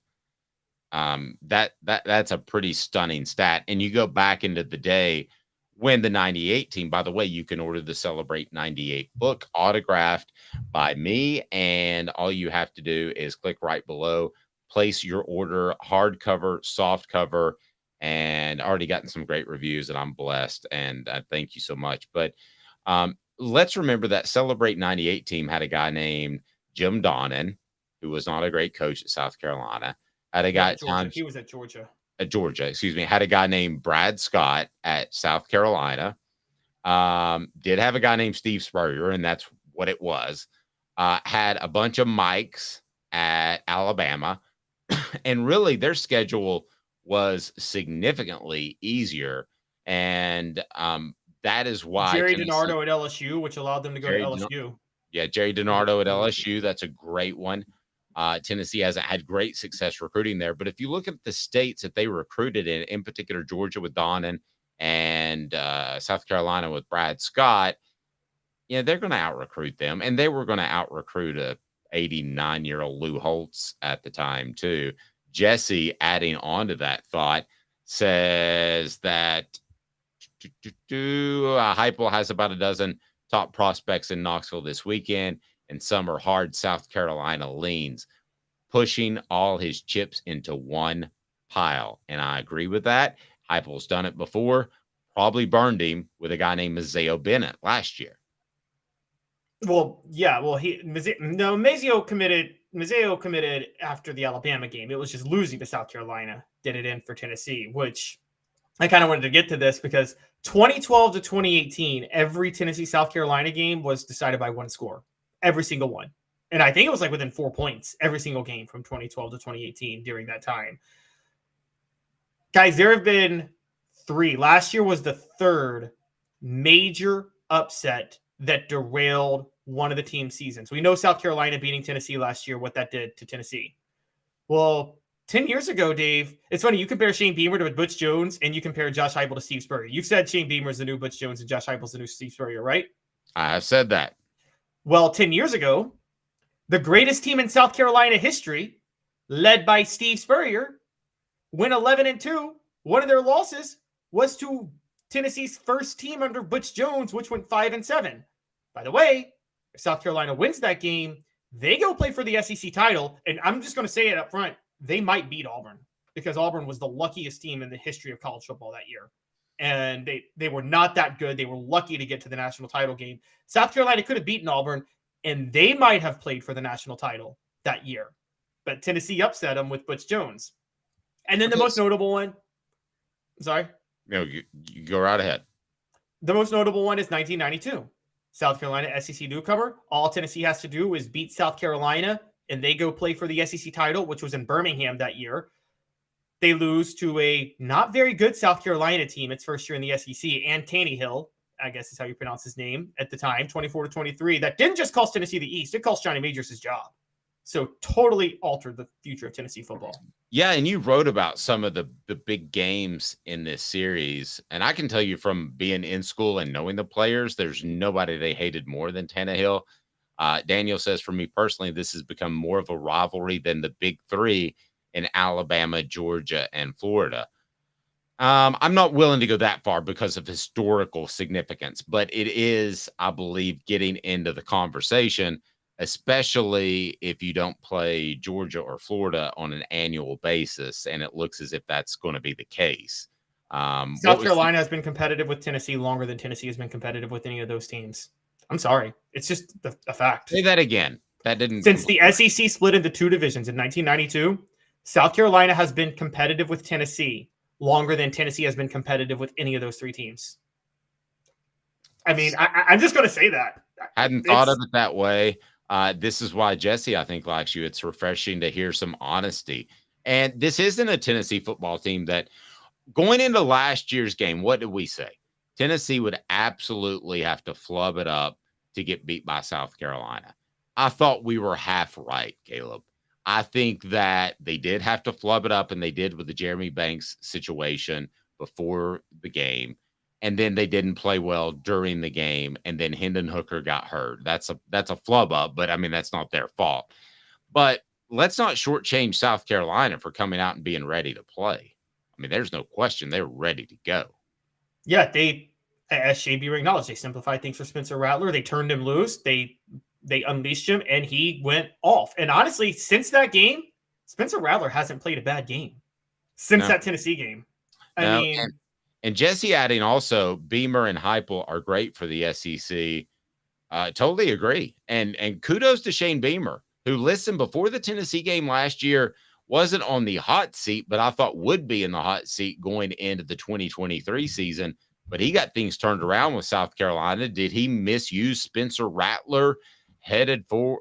That's a pretty stunning stat. And you go back into the day when the 98 team, by the way, you can order the Celebrate 98 book autographed by me. And all you have to do is click right below, place your order, hardcover, soft cover, and already gotten some great reviews, and I'm blessed. And thank you so much. But let's remember that Celebrate 98 team had a guy named Jim Donnan, who was not a great coach at South Carolina. Had a guy at times. He was at Georgia. At Georgia, excuse me. Had a guy named Brad Scott at South Carolina. Did have a guy named Steve Spurrier, and that's what it was. Had a bunch of Mikes at Alabama. And really, their schedule was significantly easier. And that is why Jerry DiNardo at LSU, which allowed them to go to LSU. Jerry DiNardo at LSU. That's a great one. Tennessee hasn't had great success recruiting there. But if you look at the states that they recruited in particular, Georgia with Donnan and South Carolina with Brad Scott, they're going to out-recruit them. And they were going to out-recruit a 89-year-old Lou Holtz at the time, too. Jesse, adding on to that thought, says that Heupel has about a dozen top prospects in Knoxville this weekend, and some are hard South Carolina leans, pushing all his chips into one pile. And I agree with that. Heupel's done it before, probably burned him with a guy named Mazeo Bennett last year. Well, yeah. Well, Mazeo committed after the Alabama game. It was just losing to South Carolina did it in for Tennessee, which I kind of wanted to get to this because 2012 to 2018, every Tennessee-South Carolina game was decided by one score, every single one. And I think it was like within 4 points every single game from 2012 to 2018 during that time. Guys, there have been 3. Last year was the 3rd major upset that derailed one of the team's seasons. We know South Carolina beating Tennessee last year, what that did to Tennessee. Well, 10 years ago, Dave, it's funny. You compare Shane Beamer to Butch Jones and you compare Josh Heupel to Steve Spurrier. You've said Shane Beamer is the new Butch Jones and Josh Heupel is the new Steve Spurrier, right? I have said that. Well, 10 years ago, the greatest team in South Carolina history, led by Steve Spurrier, went 11-2. One of their losses was to Tennessee's first team under Butch Jones, which went 5-7. By the way, if South Carolina wins that game, they go play for the SEC title. And I'm just going to say it up front. They might beat Auburn because Auburn was the luckiest team in the history of college football that year. And they were not that good. They were lucky to get to the national title game. South Carolina could have beaten Auburn, and they might have played for the national title that year. But Tennessee upset them with Butch Jones. And then the most notable one. Sorry? No, you go right ahead. The most notable one is 1992. South Carolina SEC newcomer. All Tennessee has to do is beat South Carolina, and they go play for the SEC title, which was in Birmingham that year. They lose to a not very good South Carolina team its first year in the SEC, and Tannehill, I guess is how you pronounce his name at the time, 24-23. That didn't just cost Tennessee the East. It cost Johnny Majors his job. So totally altered the future of Tennessee football. Yeah, and you wrote about some of the big games in this series. And I can tell you from being in school and knowing the players, there's nobody they hated more than Tannehill. Daniel says, for me personally, this has become more of a rivalry than the big 3 in Alabama, Georgia, and Florida. I'm not willing to go that far because of historical significance, but it is, I believe, getting into the conversation, especially if you don't play Georgia or Florida on an annual basis, and it looks as if that's going to be the case. South Carolina has been competitive with Tennessee longer than Tennessee has been competitive with any of those teams. I'm sorry. It's just a fact. Say that again. That didn't. Since the SEC split into two divisions in 1992, South Carolina has been competitive with Tennessee longer than Tennessee has been competitive with any of those three teams. I mean, I'm just going to say that. Hadn't thought of it that way. This is why Jesse, I think, likes you. It's refreshing to hear some honesty. And this isn't a Tennessee football team that, going into last year's game, what did we say? Tennessee would absolutely have to flub it up to get beat by South Carolina. I thought we were half right, Caleb. I think that they did have to flub it up, and they did with the Jeremy Banks situation before the game. And then they didn't play well during the game, and then Hendon Hooker got hurt. That's a flub up, but I mean, that's not their fault. But let's not shortchange South Carolina for coming out and being ready to play. I mean, there's no question they're ready to go. Yeah, as Shea Beaver acknowledged, they simplified things for Spencer Rattler. They turned him loose. They unleashed him, and he went off. And honestly, since that game, Spencer Rattler hasn't played a bad game since that Tennessee game. I mean, and Jesse adding also, Beamer and Heupel are great for the SEC. Totally agree. And kudos to Shane Beamer, who, listen, before the Tennessee game last year, wasn't on the hot seat, but I thought would be in the hot seat going into the 2023 season. But he got things turned around with South Carolina. Did he misuse Spencer Rattler headed for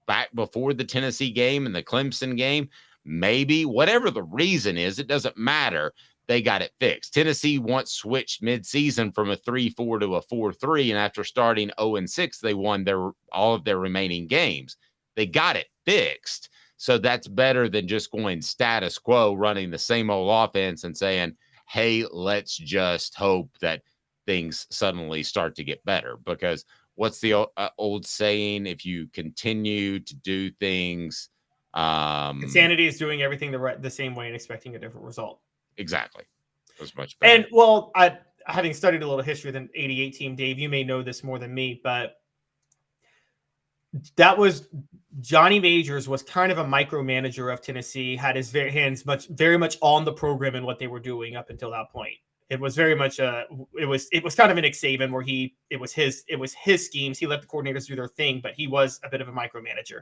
back before the Tennessee game and the Clemson game? Maybe. Whatever the reason is, it doesn't matter. They got it fixed. Tennessee once switched midseason from a 3-4 to a 4-3, and after starting 0-6, they won all of their remaining games. They got it fixed. So that's better than just going status quo, running the same old offense and saying, hey, let's just hope that things suddenly start to get better. Because what's the old saying? If you continue to do things, insanity is doing everything the same way and expecting a different result. Exactly. It was much better. And well, having studied a little history of the 88 team, Dave, you may know this more than me, but that was Johnny Majors was kind of a micromanager of Tennessee, had his hands very much on the program and what they were doing up until that point. It was very much it was kind of an Nick Saban where it was his schemes. He let the coordinators do their thing, but he was a bit of a micromanager.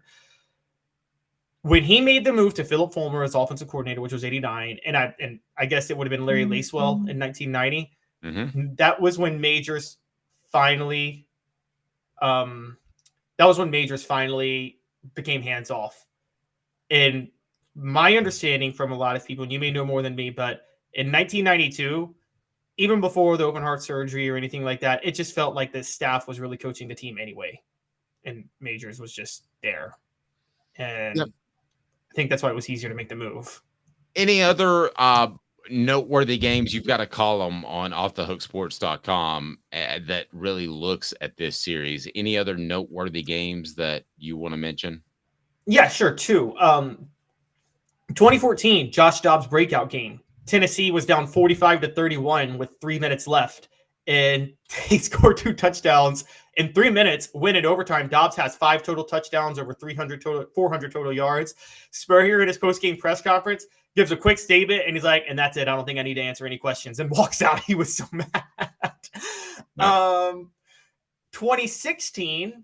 When he made the move to Philip Fulmer as offensive coordinator, which was 89, and I guess it would have been Larry Lacewell in 1990. Mm-hmm. That was when Majors finally became hands off. And my understanding from a lot of people, and you may know more than me, but in 1992, even before the open heart surgery or anything like that, it just felt like the staff was really coaching the team anyway. And Majors was just there. And yep. I think that's why it was easier to make the move. Any other noteworthy games? You've got a column on offthehooksports.com that really looks at this series. Any other noteworthy games that you want to mention? Yeah, sure. Two. 2014, Josh Dobbs breakout game. Tennessee was down 45-31 with 3 minutes left, and they scored 2 touchdowns in 3 minutes, win in overtime. Dobbs has 5 total touchdowns, over 400 total yards. Spurrier in his post-game press conference gives a quick statement, and he's like, and that's it. I don't think I need to answer any questions, and walks out. He was so mad. No. 2016,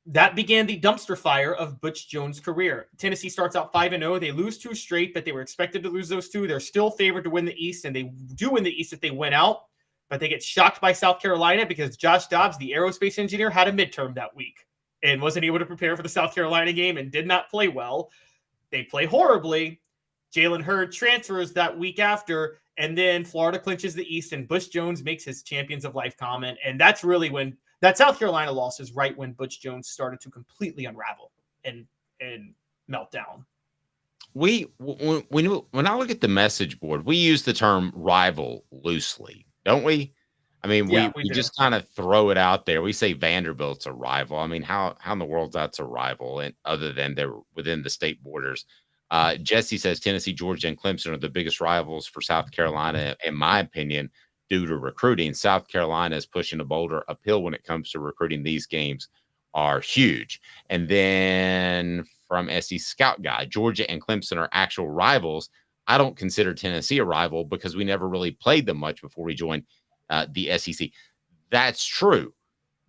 that began the dumpster fire of Butch Jones' career. Tennessee starts out 5-0. They lose 2 straight, but they were expected to lose those 2. They're still favored to win the East, and they do win the East if they win out. But they get shocked by South Carolina because Josh Dobbs, the aerospace engineer, had a midterm that week and wasn't able to prepare for the South Carolina game and did not play well. They play horribly. Jalen Hurd transfers that week after, and then Florida clinches the East, and Butch Jones makes his Champions of Life comment. And that's really when that South Carolina loss is right when Butch Jones started to completely unravel and melt down. When I look at the message board, we use the term rival loosely, don't we? I mean, we just kind of throw it out there. We say Vanderbilt's a rival. I mean, how in the world that's a rival, and other than they're within the state borders? Jesse says Tennessee, Georgia, and Clemson are the biggest rivals for South Carolina, in my opinion, due to recruiting. South Carolina is pushing a boulder uphill when it comes to recruiting. These games are huge. And then from SC Scout Guy, Georgia and Clemson are actual rivals. I don't consider Tennessee a rival because we never really played them much before we joined the SEC. That's true.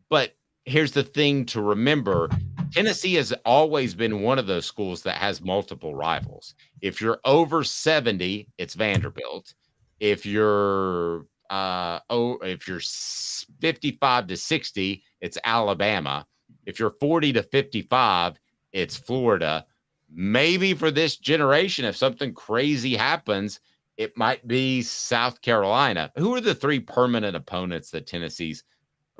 But here's the thing to remember. Tennessee has always been one of those schools that has multiple rivals. If you're over 70, it's Vanderbilt. If you're if you're 55 to 60, it's Alabama. If you're 40 to 55, it's Florida. Maybe for this generation, if something crazy happens, it might be South Carolina. Who are the 3 permanent opponents that Tennessee's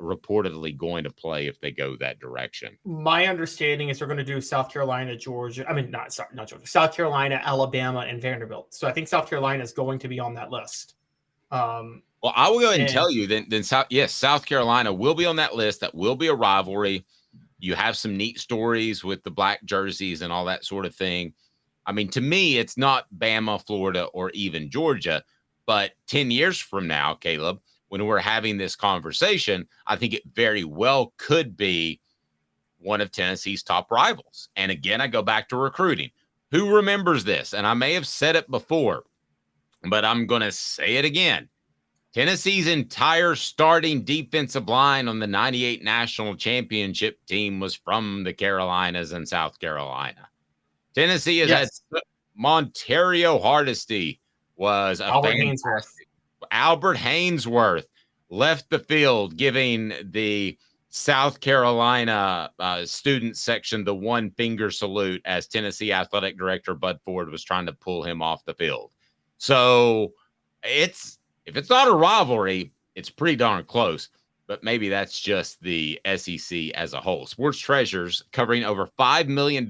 reportedly going to play if they go that direction? My understanding is they're going to do South Carolina, Georgia. I mean, not Georgia. South Carolina, Alabama, and Vanderbilt. So I think South Carolina is going to be on that list. Well, I will go ahead and tell you then South Carolina will be on that list. That will be a rivalry. You have some neat stories with the black jerseys and all that sort of thing. I mean, to me, it's not Bama, Florida, or even Georgia. But 10 years from now, Caleb, when we're having this conversation, I think it very well could be one of Tennessee's top rivals. And again, I go back to recruiting. Who remembers this? And I may have said it before, but I'm going to say it again. Tennessee's entire starting defensive line on the 98 national championship team was from the Carolinas and South Carolina. Tennessee has had Montario Hardesty was a Albert Hainsworth left the field, giving the South Carolina student section the one finger salute as Tennessee athletic director Bud Ford was trying to pull him off the field. So if it's not a rivalry, it's pretty darn close. But maybe that's just the SEC as a whole. Sports Treasures covering over 5 million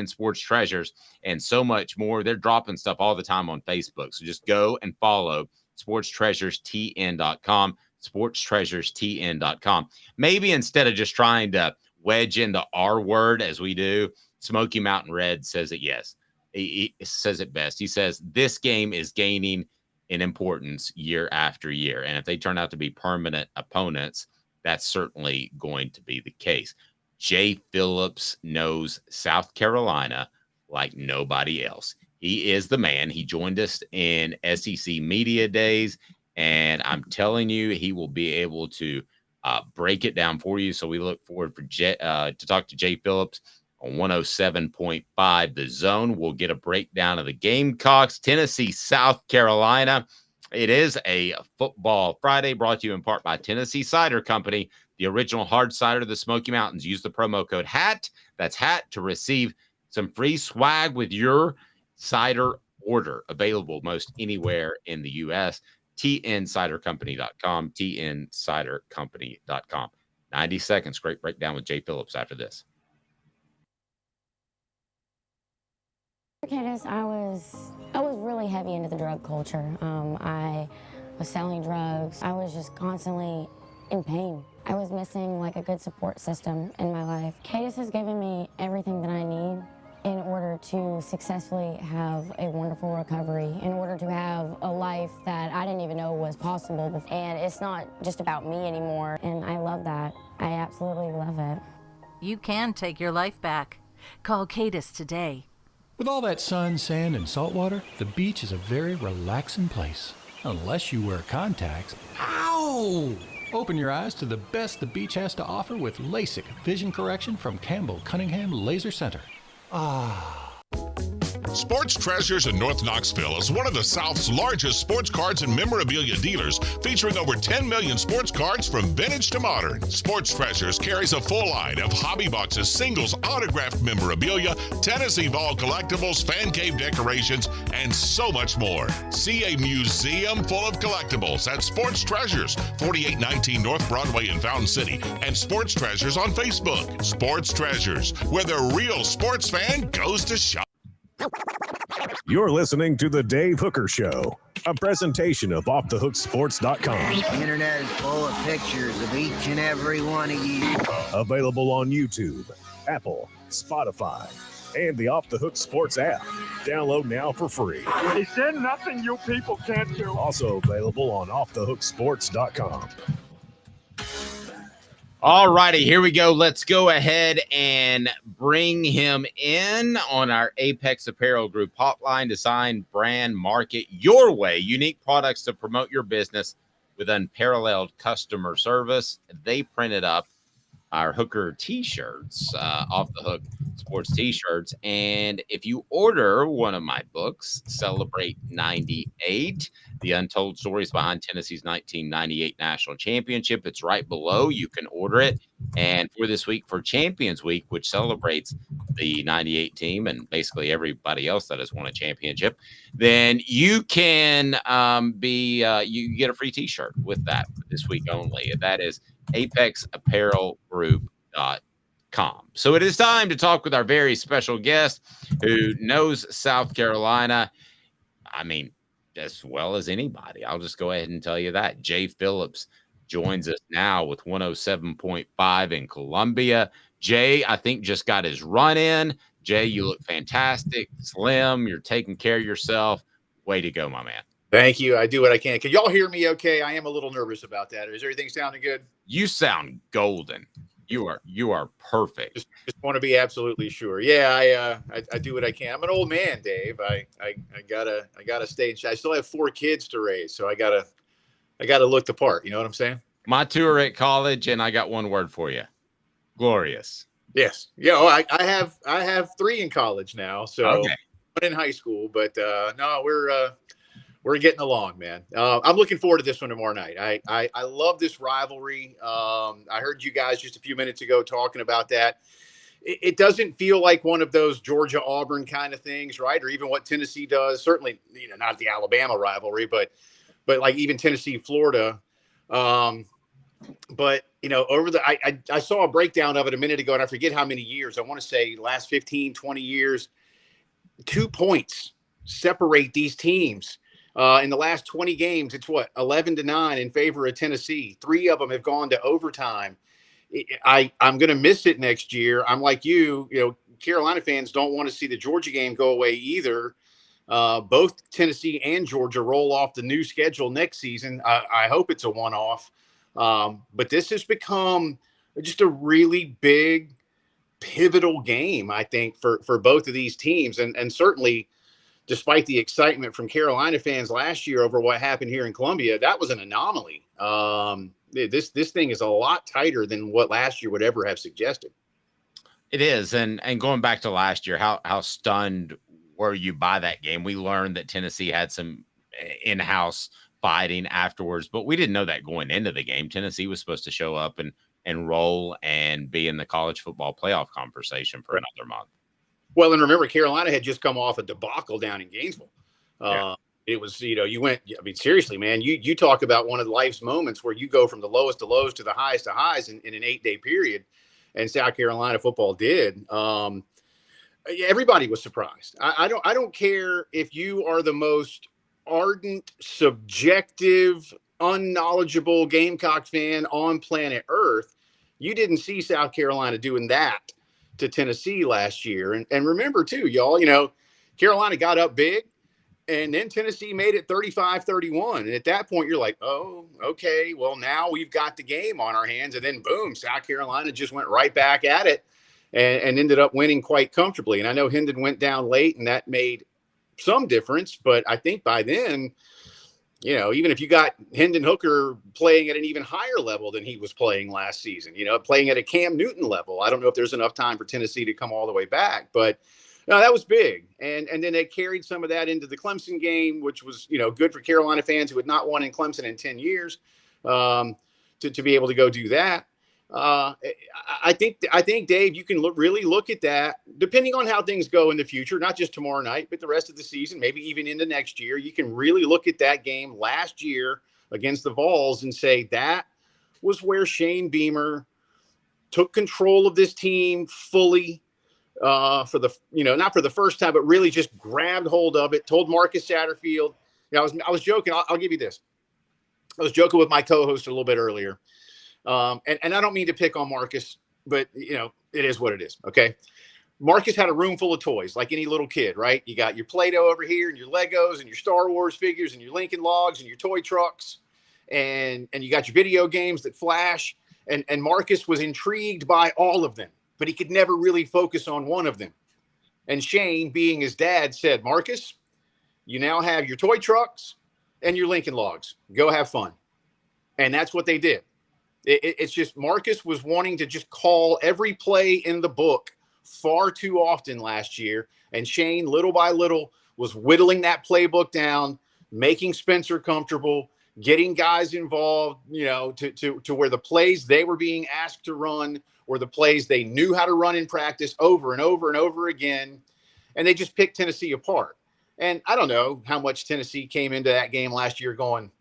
sports treasures and so much more. They're dropping stuff all the time on Facebook. So just go and follow sportstreasurestn.com, sportstreasurestn.com. Maybe instead of just trying to wedge in the R word as we do, Smoky Mountain Red says it yes. He says it best. He says this game is gaining in importance year after year. And if they turn out to be permanent opponents, that's certainly going to be the case. Jay Phillips knows South Carolina like nobody else. He is the man. He joined us in SEC Media Days, and I'm telling you, he will be able to break it down for you. So we look forward to talk to Jay Phillips on 107.5 The Zone. We'll get a breakdown of the Gamecocks, Tennessee, South Carolina. It is a Football Friday brought to you in part by Tennessee Cider Company, the original hard cider of the Smoky Mountains. Use the promo code HAT, that's HAT, to receive some free swag with your cider order. Available most anywhere in the U.S. tncidercompany.com, tncidercompany.com. 90 seconds. Great breakdown with Jay Phillips after this. Candace, I was really heavy into the drug culture. I was selling drugs. I was just constantly in pain. I was missing like a good support system in my life. Candace has given me everything that I need in order to successfully have a wonderful recovery, in order to have a life that I didn't even know was possible. And it's not just about me anymore, and I love that. I absolutely love it. You can take your life back. Call Cadis today. With all that sun, sand, and salt water, the beach is a very relaxing place. Unless you wear contacts. Ow! Open your eyes to the best the beach has to offer with LASIK vision correction from Campbell Cunningham Laser Center. Ah. Sports Treasures in North Knoxville is one of the South's largest sports cards and memorabilia dealers, featuring over 10 million sports cards from vintage to modern. Sports Treasures carries a full line of hobby boxes, singles, autographed memorabilia, Tennessee Vol collectibles, fan cave decorations, and so much more. See a museum full of collectibles at Sports Treasures, 4819 North Broadway in Fountain City, and Sports Treasures on Facebook. Sports Treasures, where the real sports fan goes to shop. You're listening to The Dave Hooker Show, a presentation of OffTheHookSports.com. The internet is full of pictures of each and every one of you. Available on YouTube, Apple, Spotify, and the Off the Hook Sports app. Download now for free. Is there nothing you people can't do? Also available on OffTheHookSports.com. All righty, here we go. Let's go ahead and bring him in on our Apex Apparel Group hotline. Design, brand, market your way. Unique products to promote your business with unparalleled customer service. They printed up our Hooker t-shirts, Off the Hook Sports t-shirts. And if you order one of my books, Celebrate 98, the untold stories behind Tennessee's 1998 national championship, it's right below. You can order it. And for this week, for Champions Week, which celebrates the 98 team and basically everybody else that has won a championship, then you can you get a free t-shirt with that for this week only. And that is apexapparelgroup.com. So it is time to talk with our very special guest who knows South Carolina, I mean, as well as anybody. I'll just go ahead and tell you that. Jay Phillips joins us now with 107.5 in Columbia. Jay, I think, just got his run in. Jay, you look fantastic, slim. You're taking care of yourself. Way to go, my man. Thank you. I do what I can. Can y'all hear me okay? I am a little nervous about that. Is everything sounding good? You sound golden. You are perfect. Just want to be absolutely sure. Yeah, I do what I can. I'm an old man, Dave. I gotta stay. I still have 4 kids to raise, so I gotta look the part. You know what I'm saying? My 2 are at college, and I got one word for you: glorious. Yes. Yeah. Oh, I have 3 in college now. So okay. 1 in high school, but no, we're getting along, man. I'm looking forward to this one tomorrow night. I love this rivalry. I heard you guys just a few minutes ago talking about that. It doesn't feel like one of those Georgia-Auburn kind of things, right? Or even what Tennessee does. Certainly, not the Alabama rivalry, but like even Tennessee-Florida. But I saw a breakdown of it a minute ago, and I forget how many years. I want to say last 15, 20 years. 2 points separate these teams. In the last 20 games, it's 11-9 in favor of Tennessee. 3 of them have gone to overtime. I'm going to miss it next year. I'm like you, Carolina fans don't want to see the Georgia game go away either. Both Tennessee and Georgia roll off the new schedule next season. I hope it's a one-off. But this has become just a really big, pivotal game, I think, for both of these teams. And certainly, despite the excitement from Carolina fans last year over what happened here in Columbia, that was an anomaly. This thing is a lot tighter than what last year would ever have suggested. It is. And going back to last year, how stunned were you by that game? We learned that Tennessee had some in-house fighting afterwards, but we didn't know that going into the game. Tennessee was supposed to show up and roll and be in the college football playoff conversation for another month. Well, and remember, Carolina had just come off a debacle down in Gainesville. Yeah. It was, you went, I mean, seriously, man, you talk about one of life's moments where you go from the lowest of lows to the highest of highs in an 8-day period. And South Carolina football did. Everybody was surprised. I don't care if you are the most ardent, subjective, unknowledgeable Gamecock fan on planet Earth. You didn't see South Carolina doing that to Tennessee last year. And remember too, y'all, Carolina got up big and then Tennessee made it 35-31. And at that point you're like, oh, okay, well now we've got the game on our hands. And then boom, South Carolina just went right back at it and ended up winning quite comfortably. And I know Hendon went down late and that made some difference, but I think by then, even if you got Hendon Hooker playing at an even higher level than he was playing last season, playing at a Cam Newton level, I don't know if there's enough time for Tennessee to come all the way back, but no, that was big. And then they carried some of that into the Clemson game, which was, good for Carolina fans who had not won in Clemson in 10 years to be able to go do that. I think, Dave, you can really look at that depending on how things go in the future, not just tomorrow night, but the rest of the season, maybe even into next year. You can really look at that game last year against the Vols and say that was where Shane Beamer took control of this team fully for the, not for the first time, but really just grabbed hold of it, told Marcus Satterfield. I was joking. I'll give you this. I was joking with my co-host a little bit earlier. And I don't mean to pick on Marcus, but it is what it is. Okay. Marcus had a room full of toys like any little kid, right? You got your Play-Doh over here and your Legos and your Star Wars figures and your Lincoln Logs and your toy trucks. And you got your video games that flash. And Marcus was intrigued by all of them, but he could never really focus on one of them. And Shane, being his dad, said, Marcus, you now have your toy trucks and your Lincoln Logs. Go have fun. And that's what they did. It's just Marcus was wanting to just call every play in the book far too often last year. And Shane, little by little, was whittling that playbook down, making Spencer comfortable, getting guys involved, to where the plays they were being asked to run were the plays they knew how to run in practice over and over and over again. And they just picked Tennessee apart. And I don't know how much Tennessee came into that game last year going,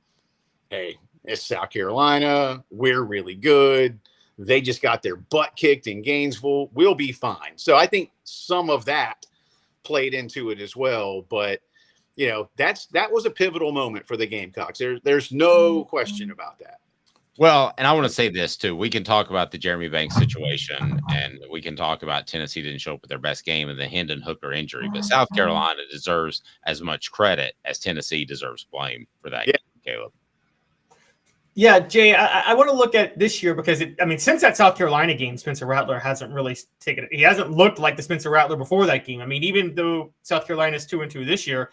hey, it's South Carolina. We're really good. They just got their butt kicked in Gainesville. We'll be fine. So I think some of that played into it as well. But, that was a pivotal moment for the Gamecocks. There's no question about that. Well, and I want to say this too. We can talk about the Jeremy Banks situation, and we can talk about Tennessee didn't show up with their best game and the Hendon Hooker injury, but South Carolina deserves as much credit as Tennessee deserves blame for that game, Caleb. Yeah, Jay, I want to look at this year because, since that South Carolina game, Spencer Rattler hasn't really taken it. He hasn't looked like the Spencer Rattler before that game. Even though South Carolina's 2-2 this year,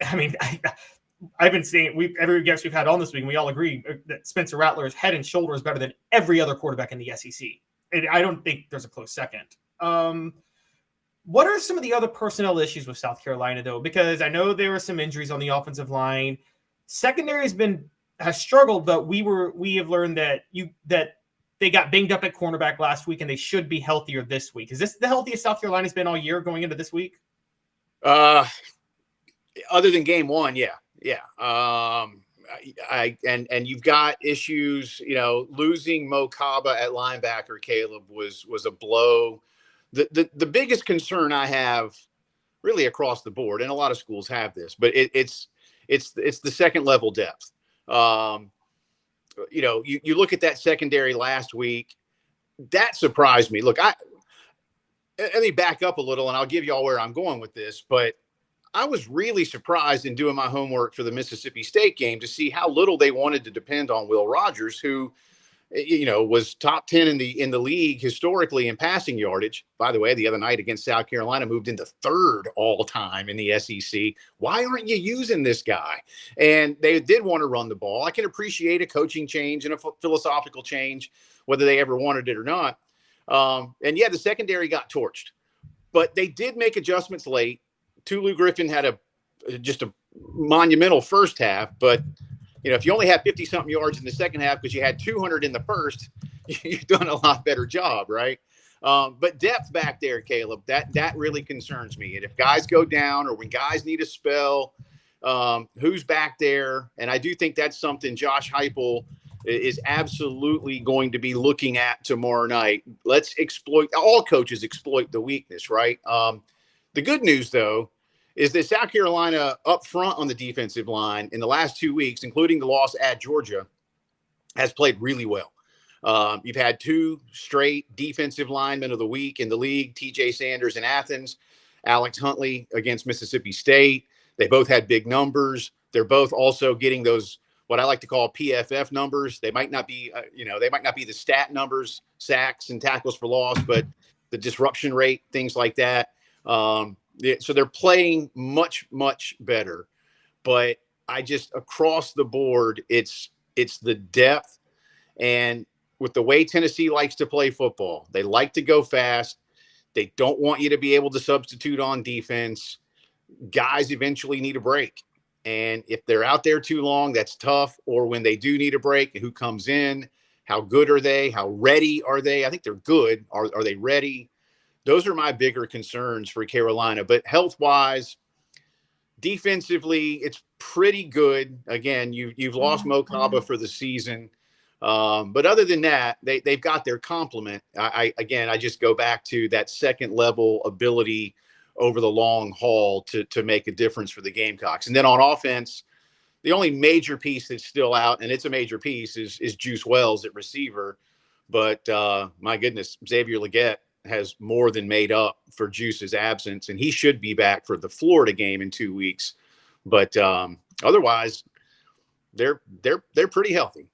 I've been saying every guest we've had on this week, and we all agree that Spencer Rattler is head and shoulders better than every other quarterback in the SEC. And I don't think there's a close second. What are some of the other personnel issues with South Carolina, though? Because I know there were some injuries on the offensive line. Secondary has struggled, but we have learned that they got banged up at cornerback last week, and they should be healthier this week. Is this the healthiest South Carolina's been all year going into this week? Other than game one, yeah. And you've got issues, losing Mo Kaba at linebacker, Caleb, was a blow. The biggest concern I have really across the board, and a lot of schools have this, but it's the second level depth. You look at that secondary last week, that surprised me. Look, let me back up a little and I'll give y'all where I'm going with this, but I was really surprised in doing my homework for the Mississippi State game to see how little they wanted to depend on Will Rogers, who, was top 10 in the league historically in passing yardage. By the way, the other night against South Carolina moved into third all time in the SEC. Why aren't you using this guy? And they did want to run the ball. I can appreciate a coaching change and a philosophical change, whether they ever wanted it or not. The secondary got torched, but they did make adjustments late. Tulu Griffin had just a monumental first half, but if you only had 50-something yards in the second half because you had 200 in the first, you've done a lot better job, right? But depth back there, Caleb, that really concerns me. And if guys go down or when guys need a spell, who's back there? And I do think that's something Josh Heupel is absolutely going to be looking at tomorrow night. Let's all coaches exploit the weakness, right? The good news, though, is that South Carolina up front on the defensive line in the last 2 weeks, including the loss at Georgia, has played really well. You've had 2 straight defensive linemen of the week in the league, TJ Sanders in Athens, Alex Huntley against Mississippi State. They both had big numbers. They're both also getting those, what I like to call PFF numbers. They might not be, they might not be the stat numbers, sacks and tackles for loss, but the disruption rate, things like that. So they're playing much, much better, but I just across the board, it's the depth, and with the way Tennessee likes to play football, they like to go fast. They don't want you to be able to substitute on defense. Guys eventually need a break. And if they're out there too long, that's tough. Or when they do need a break, who comes in, how good are they? How ready are they? I think they're good. Are they ready? Those are my bigger concerns for Carolina. But health-wise, defensively, it's pretty good. Again, you've lost Mo Kaba for the season. But other than that, they've got their complement. I just go back to that second level ability over the long haul to make a difference for the Gamecocks. And then on offense, the only major piece that's still out, and it's a major piece, is Juice Wells at receiver. But my goodness, Xavier Legette has more than made up for Juice's absence, and he should be back for the Florida game in 2 weeks. But otherwise, they're pretty healthy.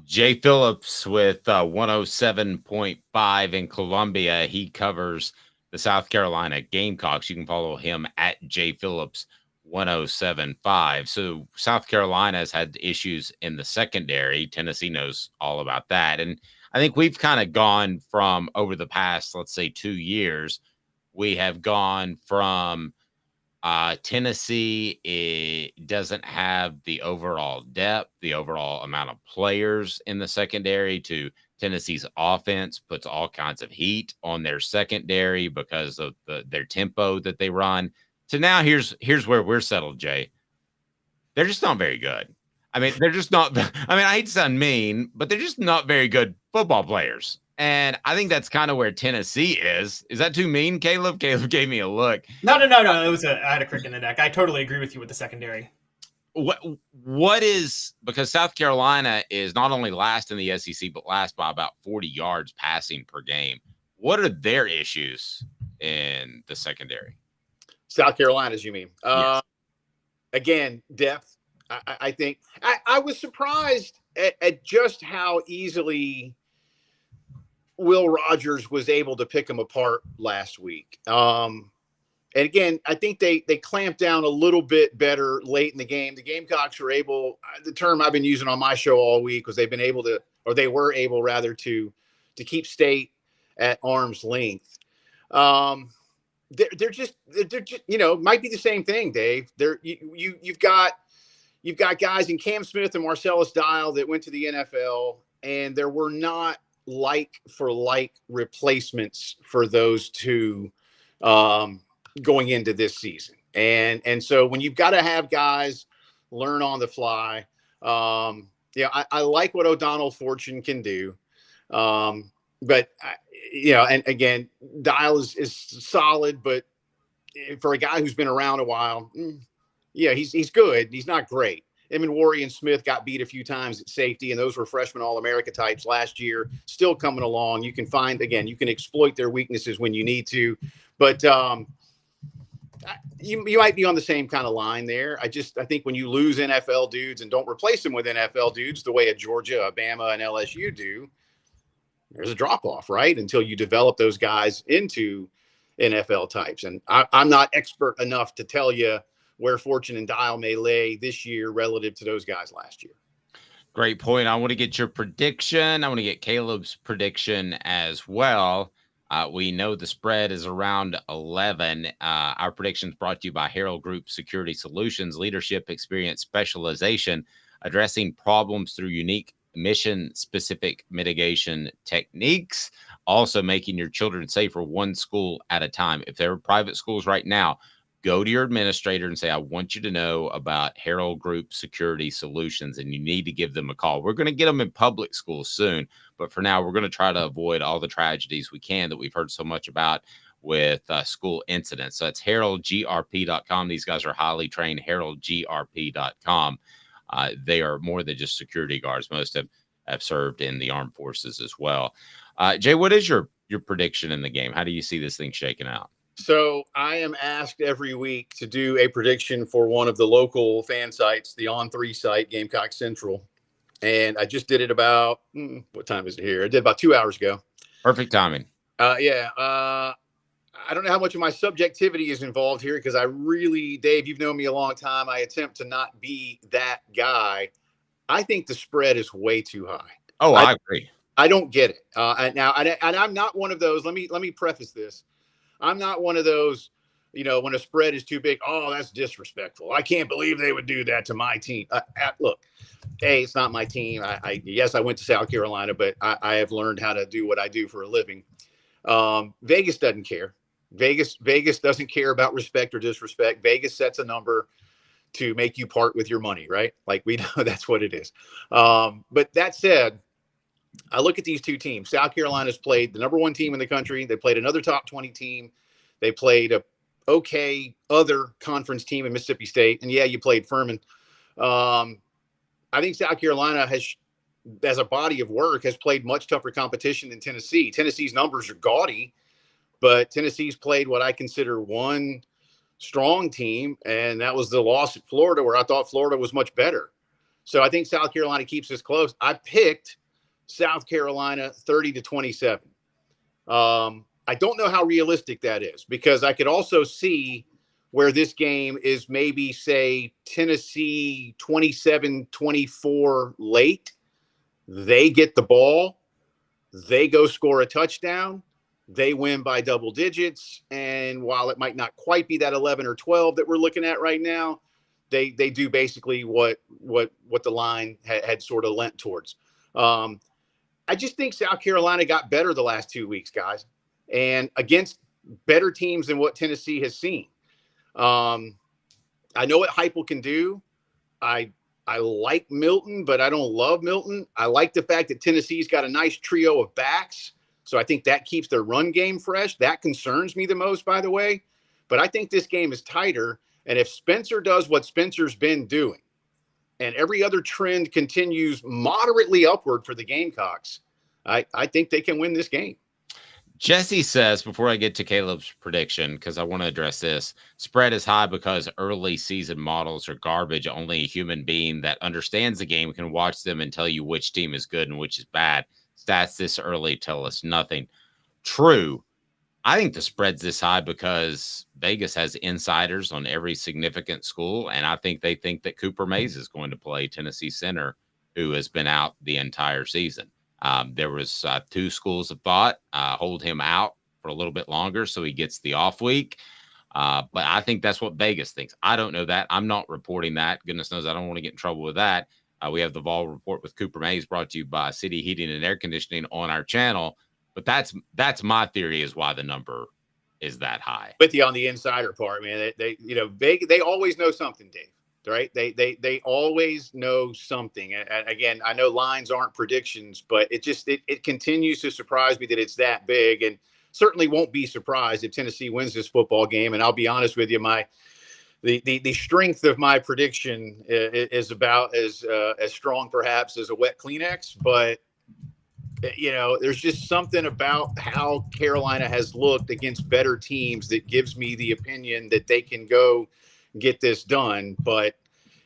Jay Phillips with 107.5 in Columbia. He covers the South Carolina Gamecocks. You can follow him at Jay Phillips 107.5. So South Carolina has had issues in the secondary. Tennessee knows all about that. And I think we've kind of gone from over the past, let's say 2 years, we have gone from Tennessee, it doesn't have the overall depth, the overall amount of players in the secondary, to Tennessee's offense puts all kinds of heat on their secondary because of their tempo that they run. So now here's where we're settled, Jay. They're just not very good. I mean, they're just not. I mean, I hate to sound mean, but they're just not very good football players. And I think that's kind of where Tennessee is. Is that too mean, Caleb? Caleb gave me a look. No. I had a crick in the neck. I totally agree with you with the secondary. What is, because South Carolina is not only last in the SEC, but last by about 40 yards passing per game. What are their issues in the secondary? South Carolina's, you mean? Yes. Again, depth. I think I was surprised at just how easily Will Rogers was able to pick them apart last week. And again, I think they clamped down a little bit better late in the game. The Gamecocks were able, the term I've been using on my show all week was they've been able to, or they were able rather to keep State at arm's length. They're just, might be the same thing, Dave. You've got guys in Cam Smith and Marcellus Dial that went to the NFL, and there were not like for like replacements for those two going into this season. And so when you've got to have guys learn on the fly, I like what O'Donnell Fortune can do. But and again, Dial is solid, but for a guy who's been around a while, he's good. He's not great. Him and Worry and Smith got beat a few times at safety, and those were freshman All-America types last year, still coming along. You can you can exploit their weaknesses when you need to, but you might be on the same kind of line there. I think when you lose NFL dudes and don't replace them with NFL dudes the way a Georgia, Alabama, and LSU do, there's a drop-off, right? Until you develop those guys into NFL types. And I'm not expert enough to tell you where Fortune and Dial may lay this year relative to those guys last year. Great point. I want to get your prediction. I want to get Caleb's prediction as well. We know the spread is around 11. Our predictions brought to you by Herald Group Security Solutions, leadership, experience, specialization, addressing problems through unique mission-specific mitigation techniques, also making your children safer one school at a time. If there are private schools right now, go to your administrator and say, I want you to know about Herald Group Security Solutions, and you need to give them a call. We're going to get them in public schools soon, but for now, we're going to try to avoid all the tragedies we can that we've heard so much about with school incidents. So that's heraldgrp.com. These guys are highly trained, heraldgrp.com. They are more than just security guards. Most have served in the armed forces as well. Jay, what is your prediction in the game? How do you see this thing shaking out? So I am asked every week to do a prediction for one of the local fan sites, the On3 site, Gamecock Central. And I just did it about, what time is it here? I did about 2 hours ago. Perfect timing. I don't know how much of my subjectivity is involved here because I really, Dave, you've known me a long time. I attempt to not be that guy. I think the spread is way too high. Oh, I agree. I don't get it. And I'm not one of those. Let me preface this. I'm not one of those, when a spread is too big, oh, that's disrespectful. I can't believe they would do that to my team. Look, it's not my team. Yes, I went to South Carolina, but I have learned how to do what I do for a living. Vegas doesn't care. Vegas doesn't care about respect or disrespect. Vegas sets a number to make you part with your money, right? Like we know that's what it is. But that said, I look at these two teams. South Carolina's played the number one team in the country. They played another top 20 team. They played a okay other conference team in Mississippi State. And yeah, you played Furman. I think South Carolina has, as a body of work, has played much tougher competition than Tennessee. Tennessee's numbers are gaudy, but Tennessee's played what I consider one strong team, and that was the loss at Florida, where I thought Florida was much better. So I think South Carolina keeps this close. I picked South Carolina 30-27. I don't know how realistic that is because I could also see where this game is maybe, say, Tennessee 27-24 late. They get the ball. They go score a touchdown. They win by double digits. And while it might not quite be that 11 or 12 that we're looking at right now, they do basically what the line had sort of lent towards. I just think South Carolina got better the last 2 weeks, guys, and against better teams than what Tennessee has seen. I know what Heupel can do. I like Milton, but I don't love Milton. I like the fact that Tennessee's got a nice trio of backs, so I think that keeps their run game fresh. That concerns me the most, by the way. But I think this game is tighter, and if Spencer does what Spencer's been doing, and every other trend continues moderately upward for the Gamecocks, I think they can win this game. Jesse says, before I get to Caleb's prediction, because I want to address this, spread is high because early season models are garbage. Only a human being that understands the game can watch them and tell you which team is good and which is bad. Stats this early tell us nothing. True. I think the spread's this high because Vegas has insiders on every significant school, and I think they think that Cooper Mays is going to play Tennessee center, who has been out the entire season. There was 2 schools of thought, hold him out for a little bit longer so he gets the off week. But I think that's what Vegas thinks. I don't know that. I'm not reporting that. Goodness knows I don't want to get in trouble with that. We have the Vol Report with Cooper Mays brought to you by City Heating and Air Conditioning on our channel. But that's my theory is why the number is that high. With you on the insider part, man. They always know something, Dave. Right? They always know something. And again, I know lines aren't predictions, but it continues to surprise me that it's that big, and certainly won't be surprised if Tennessee wins this football game. And I'll be honest with you, the strength of my prediction is about as strong perhaps as a wet Kleenex, but there's just something about how Carolina has looked against better teams that gives me the opinion that they can go get this done. But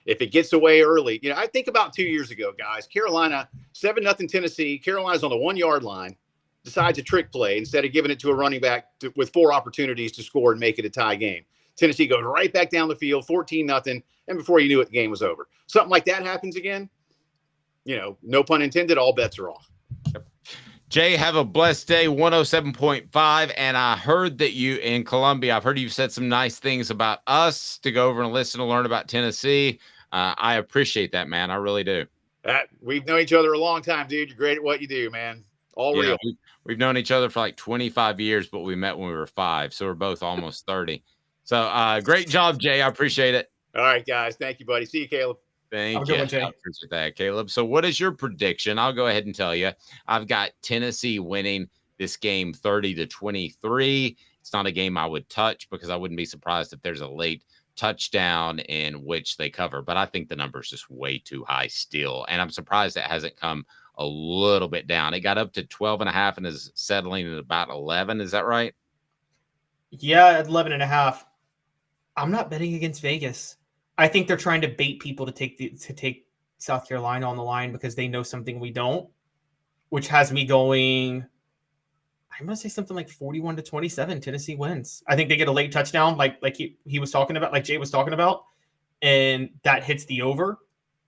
if it gets away early, I think about 2 years ago, guys, Carolina 7-0 Tennessee. Carolina's on the 1 yard line, decides a trick play instead of giving it to a running back with 4 opportunities to score and make it a tie game. Tennessee goes right back down the field, 14-0, and before you knew it, the game was over. Something like that happens again, no pun intended, all bets are off. Jay, have a blessed day, 107.5. And I heard that you in Columbia, I've heard you've said some nice things about us to go over and listen to learn about Tennessee. I appreciate that, man. I really do. We've known each other a long time, dude. You're great at what you do, man. All real. We've known each other for like 25 years, but we met when we were 5. So we're both almost 30. So great job, Jay. I appreciate it. All right, guys. Thank you, buddy. See you, Caleb. Thank you. I appreciate that, Caleb. So what is your prediction? I'll go ahead and tell you. I've got Tennessee winning this game 30-23. It's not a game I would touch because I wouldn't be surprised if there's a late touchdown in which they cover. But I think the number is just way too high still. And I'm surprised it hasn't come a little bit down. It got up to 12.5 and is settling at about 11. Is that right? Yeah, at 11.5. I'm not betting against Vegas. I think they're trying to bait people to take South Carolina on the line because they know something we don't, which has me going, I'm going to say something like 41-27. Tennessee wins. I think they get a late touchdown like he was talking about, like Jay was talking about, and that hits the over,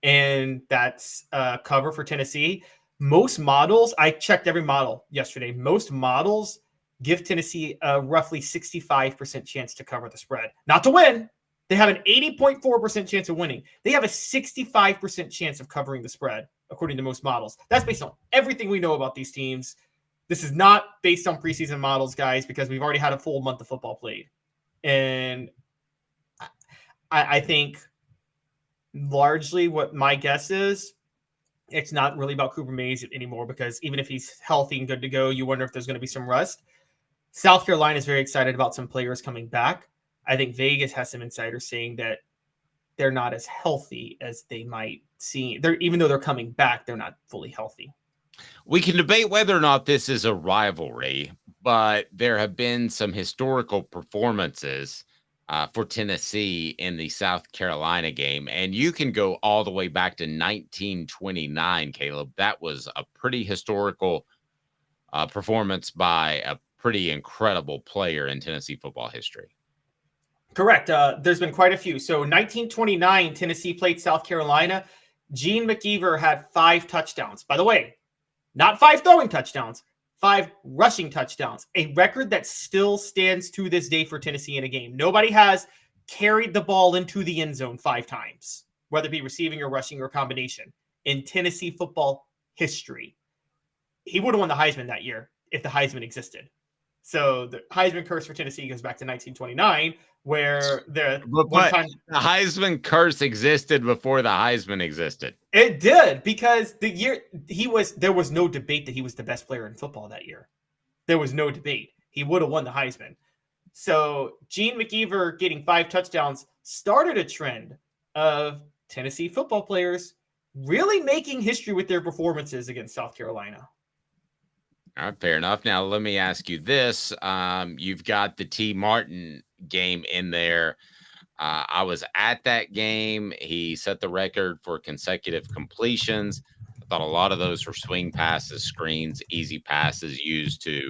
and that's cover for Tennessee. Most models, I checked every model yesterday, most models give Tennessee a roughly 65% chance to cover the spread. Not to win. They have an 80.4% chance of winning. They have a 65% chance of covering the spread, according to most models. That's based on everything we know about these teams. This is not based on preseason models, guys, because we've already had a full month of football played. And I think largely what my guess is, it's not really about Cooper Mays anymore, because even if he's healthy and good to go, you wonder if there's going to be some rust. South Carolina is very excited about some players coming back. I think Vegas has some insiders saying that they're not as healthy as they might seem. Even though they're coming back, they're not fully healthy. We can debate whether or not this is a rivalry, but there have been some historical performances for Tennessee in the South Carolina game. And you can go all the way back to 1929, Caleb. That was a pretty historical performance by a pretty incredible player in Tennessee football history. Correct. There's been quite a few. So 1929, Tennessee played South Carolina. Gene McKeever had 5 touchdowns. By the way, not 5 throwing touchdowns, 5 rushing touchdowns, a record that still stands to this day for Tennessee in a game. Nobody has carried the ball into the end zone 5 times, whether it be receiving or rushing or combination, in Tennessee football history. He would have won the Heisman that year if the Heisman existed. So the Heisman curse for Tennessee goes back to 1929, where the Heisman curse existed before the Heisman existed. It did, because the year there was no debate that he was the best player in football that year. There was no debate. He would have won the Heisman. So Gene McKeever getting 5 touchdowns started a trend of Tennessee football players really making history with their performances against South Carolina. All right, fair enough. Now, let me ask you this. You've got the T. Martin game in there. I was at that game. He set the record for consecutive completions. I thought a lot of those were swing passes, screens, easy passes used to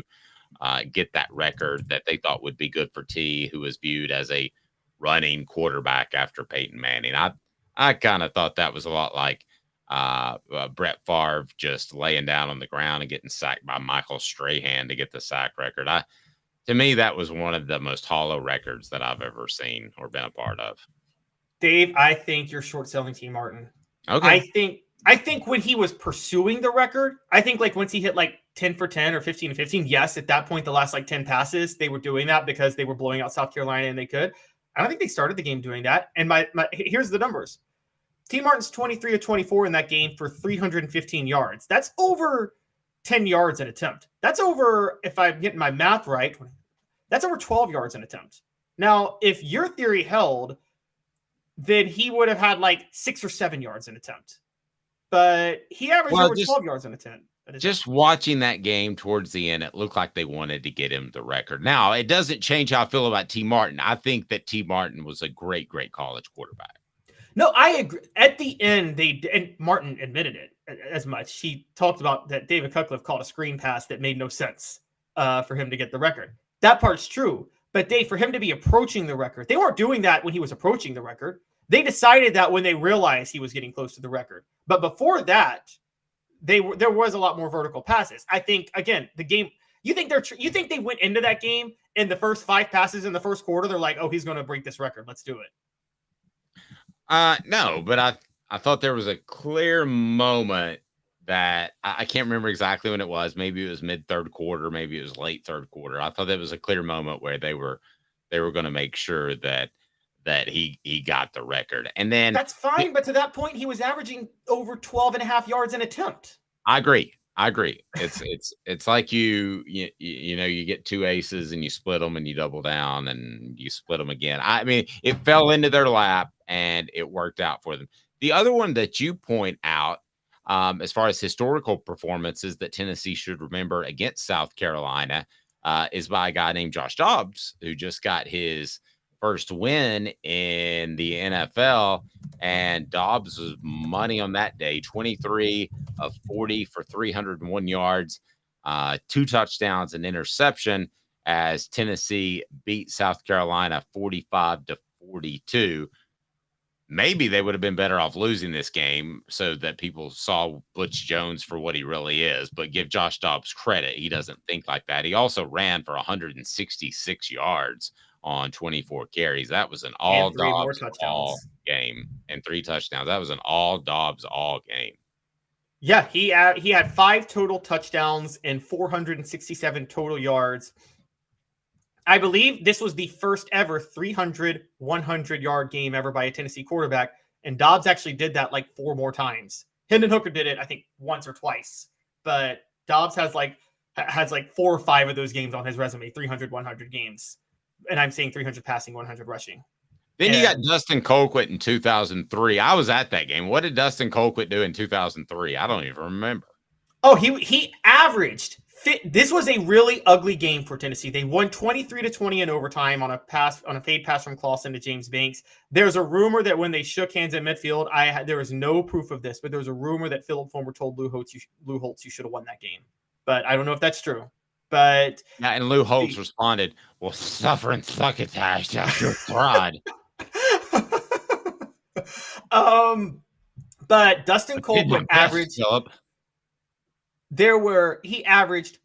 get that record that they thought would be good for T, who was viewed as a running quarterback after Peyton Manning. I kind of thought that was a lot like Brett Favre just laying down on the ground and getting sacked by Michael Strahan to get the sack record. To me, that was one of the most hollow records that I've ever seen or been a part of. Dave, I think you're short selling T. Martin. Okay. I think when he was pursuing the record, I think like once he hit like 10 for 10 or 15 to 15, yes, at that point, the last like 10 passes, they were doing that because they were blowing out South Carolina and they could. I don't think they started the game doing that. And here's the numbers. T. Martin's 23 of 24 in that game for 315 yards. That's over 10 yards an attempt. That's over, if I'm getting my math right, that's over 12 yards an attempt. Now, if your theory held, then he would have had like 6 or 7 yards an attempt. But he averaged over 12 yards an attempt. Just watching that game towards the end, it looked like they wanted to get him the record. Now, it doesn't change how I feel about T. Martin. I think that T. Martin was a great, great college quarterback. No, I agree. At the end, and Martin admitted it as much. He talked about that David Cutcliffe called a screen pass that made no sense for him to get the record. That part's true. But Dave, for him to be approaching the record, they weren't doing that when he was approaching the record. They decided that when they realized he was getting close to the record. But before that, there was a lot more vertical passes. I think, again, the game. You think they went into that game in the first 5 passes in the first quarter? They're like, oh, he's going to break this record. Let's do it. No, but I thought there was a clear moment that I can't remember exactly when it was. Maybe it was mid third quarter, maybe it was late third quarter. I thought there was a clear moment where they were going to make sure that he got the record. And then that's fine, but to that point, he was averaging over 12.5 yards an attempt. I agree. It's like you get 2 aces and you split them and you double down and you split them again. I mean, it fell into their lap and it worked out for them. The other one that you point out, as far as historical performances that Tennessee should remember against South Carolina, is by a guy named Josh Dobbs, who just got his first win in the NFL, and Dobbs was money on that day. 23 of 40 for 301 yards, 2 touchdowns, an interception, as Tennessee beat South Carolina 45-42. Maybe they would have been better off losing this game so that people saw Butch Jones for what he really is, but give Josh Dobbs credit. He doesn't think like that. He also ran for 166 yards on 24 carries. That was an all Dobbs all game, and 3 touchdowns. That was an all Dobbs all game. Yeah, he had 5 total touchdowns and 467 total yards. I believe this was the first ever 300, 100-yard game ever by a Tennessee quarterback, and Dobbs actually did that like 4 more times. Hendon Hooker did it, I think, once or twice, but Dobbs has like 4 or 5 of those games on his resume, 300, 100 games. And I'm saying 300 passing, 100 rushing. Then you got Dustin Colquitt in 2003. I was at that game. What did Dustin Colquitt do in 2003? I don't even remember. Oh, he averaged. This was a really ugly game for Tennessee. They won 23-20 in overtime on a fade pass from Clausen to James Banks. There's a rumor that when they shook hands at midfield, there was no proof of this, but there was a rumor that Philip Fulmer told Lou Holtz, you should have won that game. But I don't know if that's true. But yeah, and Lou Holtz responded, "Well, suffering succotash after fraud." But Dustin Colquitt averaged. He averaged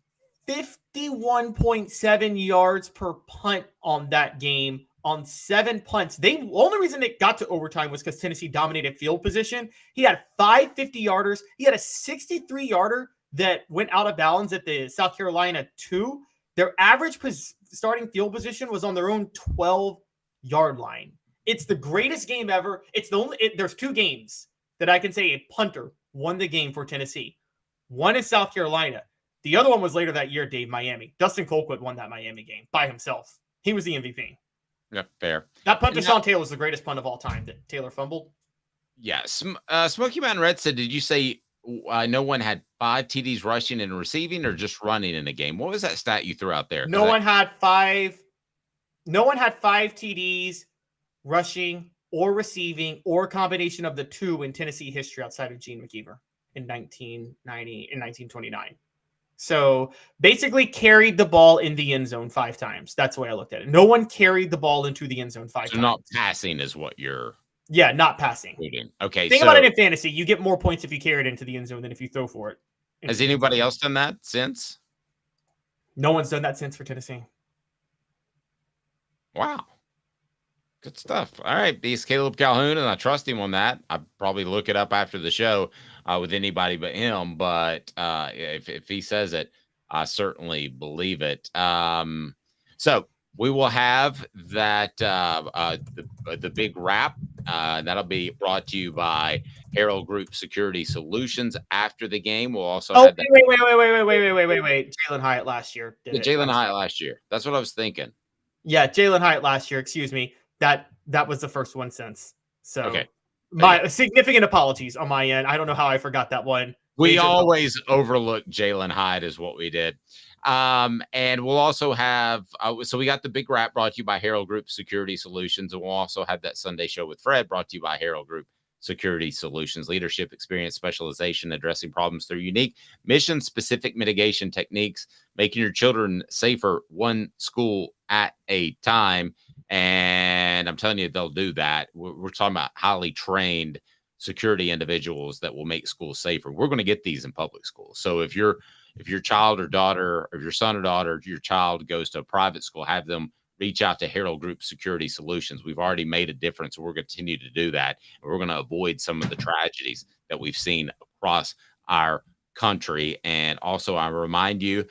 51.7 yards per punt on that game on 7 punts. The only reason it got to overtime was because Tennessee dominated field position. He had 5 50-yarders. He had a 63-yarder that went out of bounds at the South Carolina 2. Their average starting field position was on their own 12-yard line. It's the greatest game ever. There's 2 games that I can say a punter won the game for Tennessee. One is South Carolina. The other one was later that year, Dave, Miami. Dustin Colquitt won that Miami game by himself. He was the MVP. Yeah, fair. That punt to Sean Taylor was the greatest punt of all time that Taylor fumbled. Yeah. Smoky Mountain Red said, did you say no one had 5 TDs rushing and receiving or just running in a game? What was that stat you threw out there? No one had 5 TDs rushing or receiving or a combination of the 2 in Tennessee history outside of Gene McKeever in 1929. So basically carried the ball in the end zone 5 times. That's the way I looked at it. No one carried the ball into the end zone 5 times. Not passing is what you're... Yeah, not passing. Okay. Think about it in fantasy. You get more points if you carry it into the end zone than if you throw for it. Has anybody else done that since? No one's done that since for Tennessee. Wow. Good stuff. All right. He's Caleb Calhoun, and I trust him on that. I'd probably look it up after the show with anybody but him. But if he says it, I certainly believe it. So we will have that the big wrap. That'll be brought to you by Herald Group Security Solutions after the game. We'll also have that. Wait. Jalen Hyatt last year. Jalen Hyatt last year. That's what I was thinking. Yeah, Jalen Hyatt last year. Excuse me. That was the first one since. So okay. My significant apologies on my end. I don't know how I forgot that one. We always overlook Jalen Hyatt is what we did. And we'll also have, so we got the big wrap brought to you by Herald Group Security Solutions. And we'll also have that Sunday show with Fred brought to you by Herald Group Security Solutions, leadership, experience, specialization, addressing problems through unique mission-specific mitigation techniques, making your children safer one school at a time. And I'm telling you, they'll do that. We're talking about highly trained security individuals that will make schools safer. We're going to get these in public schools. So if your child or daughter, or your son or daughter, your child goes to a private school, have them reach out to Herald Group Security Solutions. We've already made a difference. We're going to continue to do that. And we're going to avoid some of the tragedies that we've seen across our country. And also, I remind you,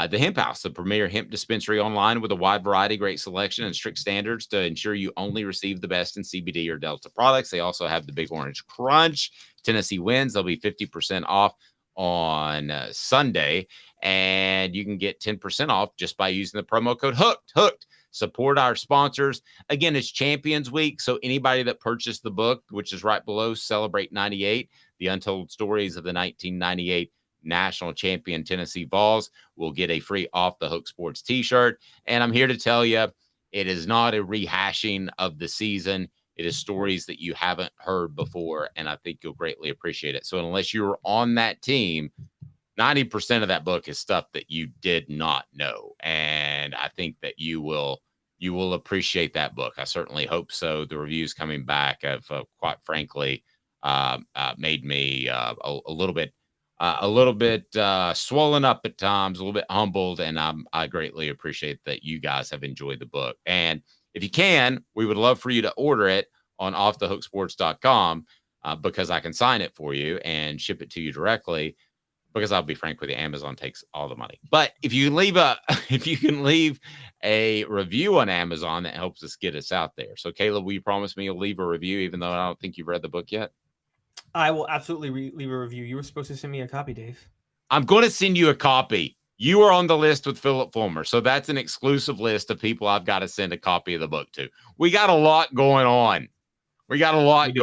the Hemp House, the premier hemp dispensary online with a wide variety, great selection, and strict standards to ensure you only receive the best in CBD or Delta products. They also have the Big Orange Crunch. Tennessee wins. They'll be 50% off on Sunday, and you can get 10% off just by using the promo code HOOKED. Support our sponsors. Again, it's Champions Week, so anybody that purchased the book, which is right below Celebrate 98, the untold stories of the 1998 national champion Tennessee Vols, will get a free Off the Hook Sports t-shirt. And I'm here to tell you, it is not a rehashing of the season. It is stories that you haven't heard before, and I think you'll greatly appreciate it. So unless you're on that team, 90% of that book is stuff that you did not know. And I think that you will appreciate that book. I certainly hope so. The reviews coming back have, quite frankly, made me a little bit swollen up at times, a little bit humbled, and I greatly appreciate that you guys have enjoyed the book. And if you can, we would love for you to order it on offthehooksports.com because I can sign it for you and ship it to you directly. Because I'll be frank with you, Amazon takes all the money. But if you can leave a review on Amazon, that helps us get us out there. So Caleb, will you promise me you'll leave a review, even though I don't think you've read the book yet? I will absolutely leave a review. You were supposed to send me a copy, Dave. I'm going to send you a copy. You are on the list with Philip Fulmer. So that's an exclusive list of people I've got to send a copy of the book to. We got a lot going on. We got a lot of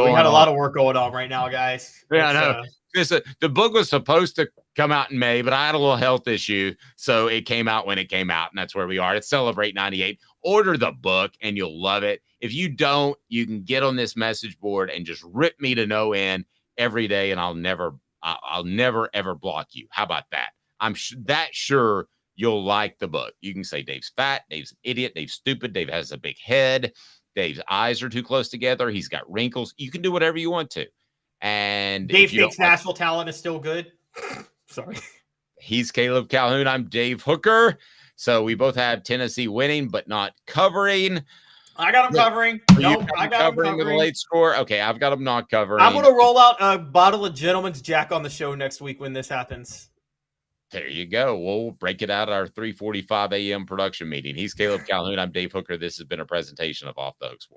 work going on right now, guys. Yeah, I know. The book was supposed to come out in May, but I had a little health issue. So it came out when it came out, and that's where we are. It's Celebrate 98. Order the book, and you'll love it. If you don't, you can get on this message board and just rip me to no end every day, and I'll never ever block you. How about that? I'm that sure you'll like the book. You can say Dave's fat, Dave's an idiot, Dave's stupid, Dave has a big head, Dave's eyes are too close together, he's got wrinkles. You can do whatever you want to. And Dave thinks Nashville talent is still good. Sorry. He's Caleb Calhoun. I'm Dave Hooker. So we both have Tennessee winning, but not covering. I got them covering. Nope, I got them covering with a late score. Okay, I've got them not covering. I'm going to roll out a bottle of Gentleman's Jack on the show next week when this happens. There you go. We'll break it out at our 3:45 a.m. production meeting. He's Caleb Calhoun. I'm Dave Hooker. This has been a presentation of Off the Hook Sports.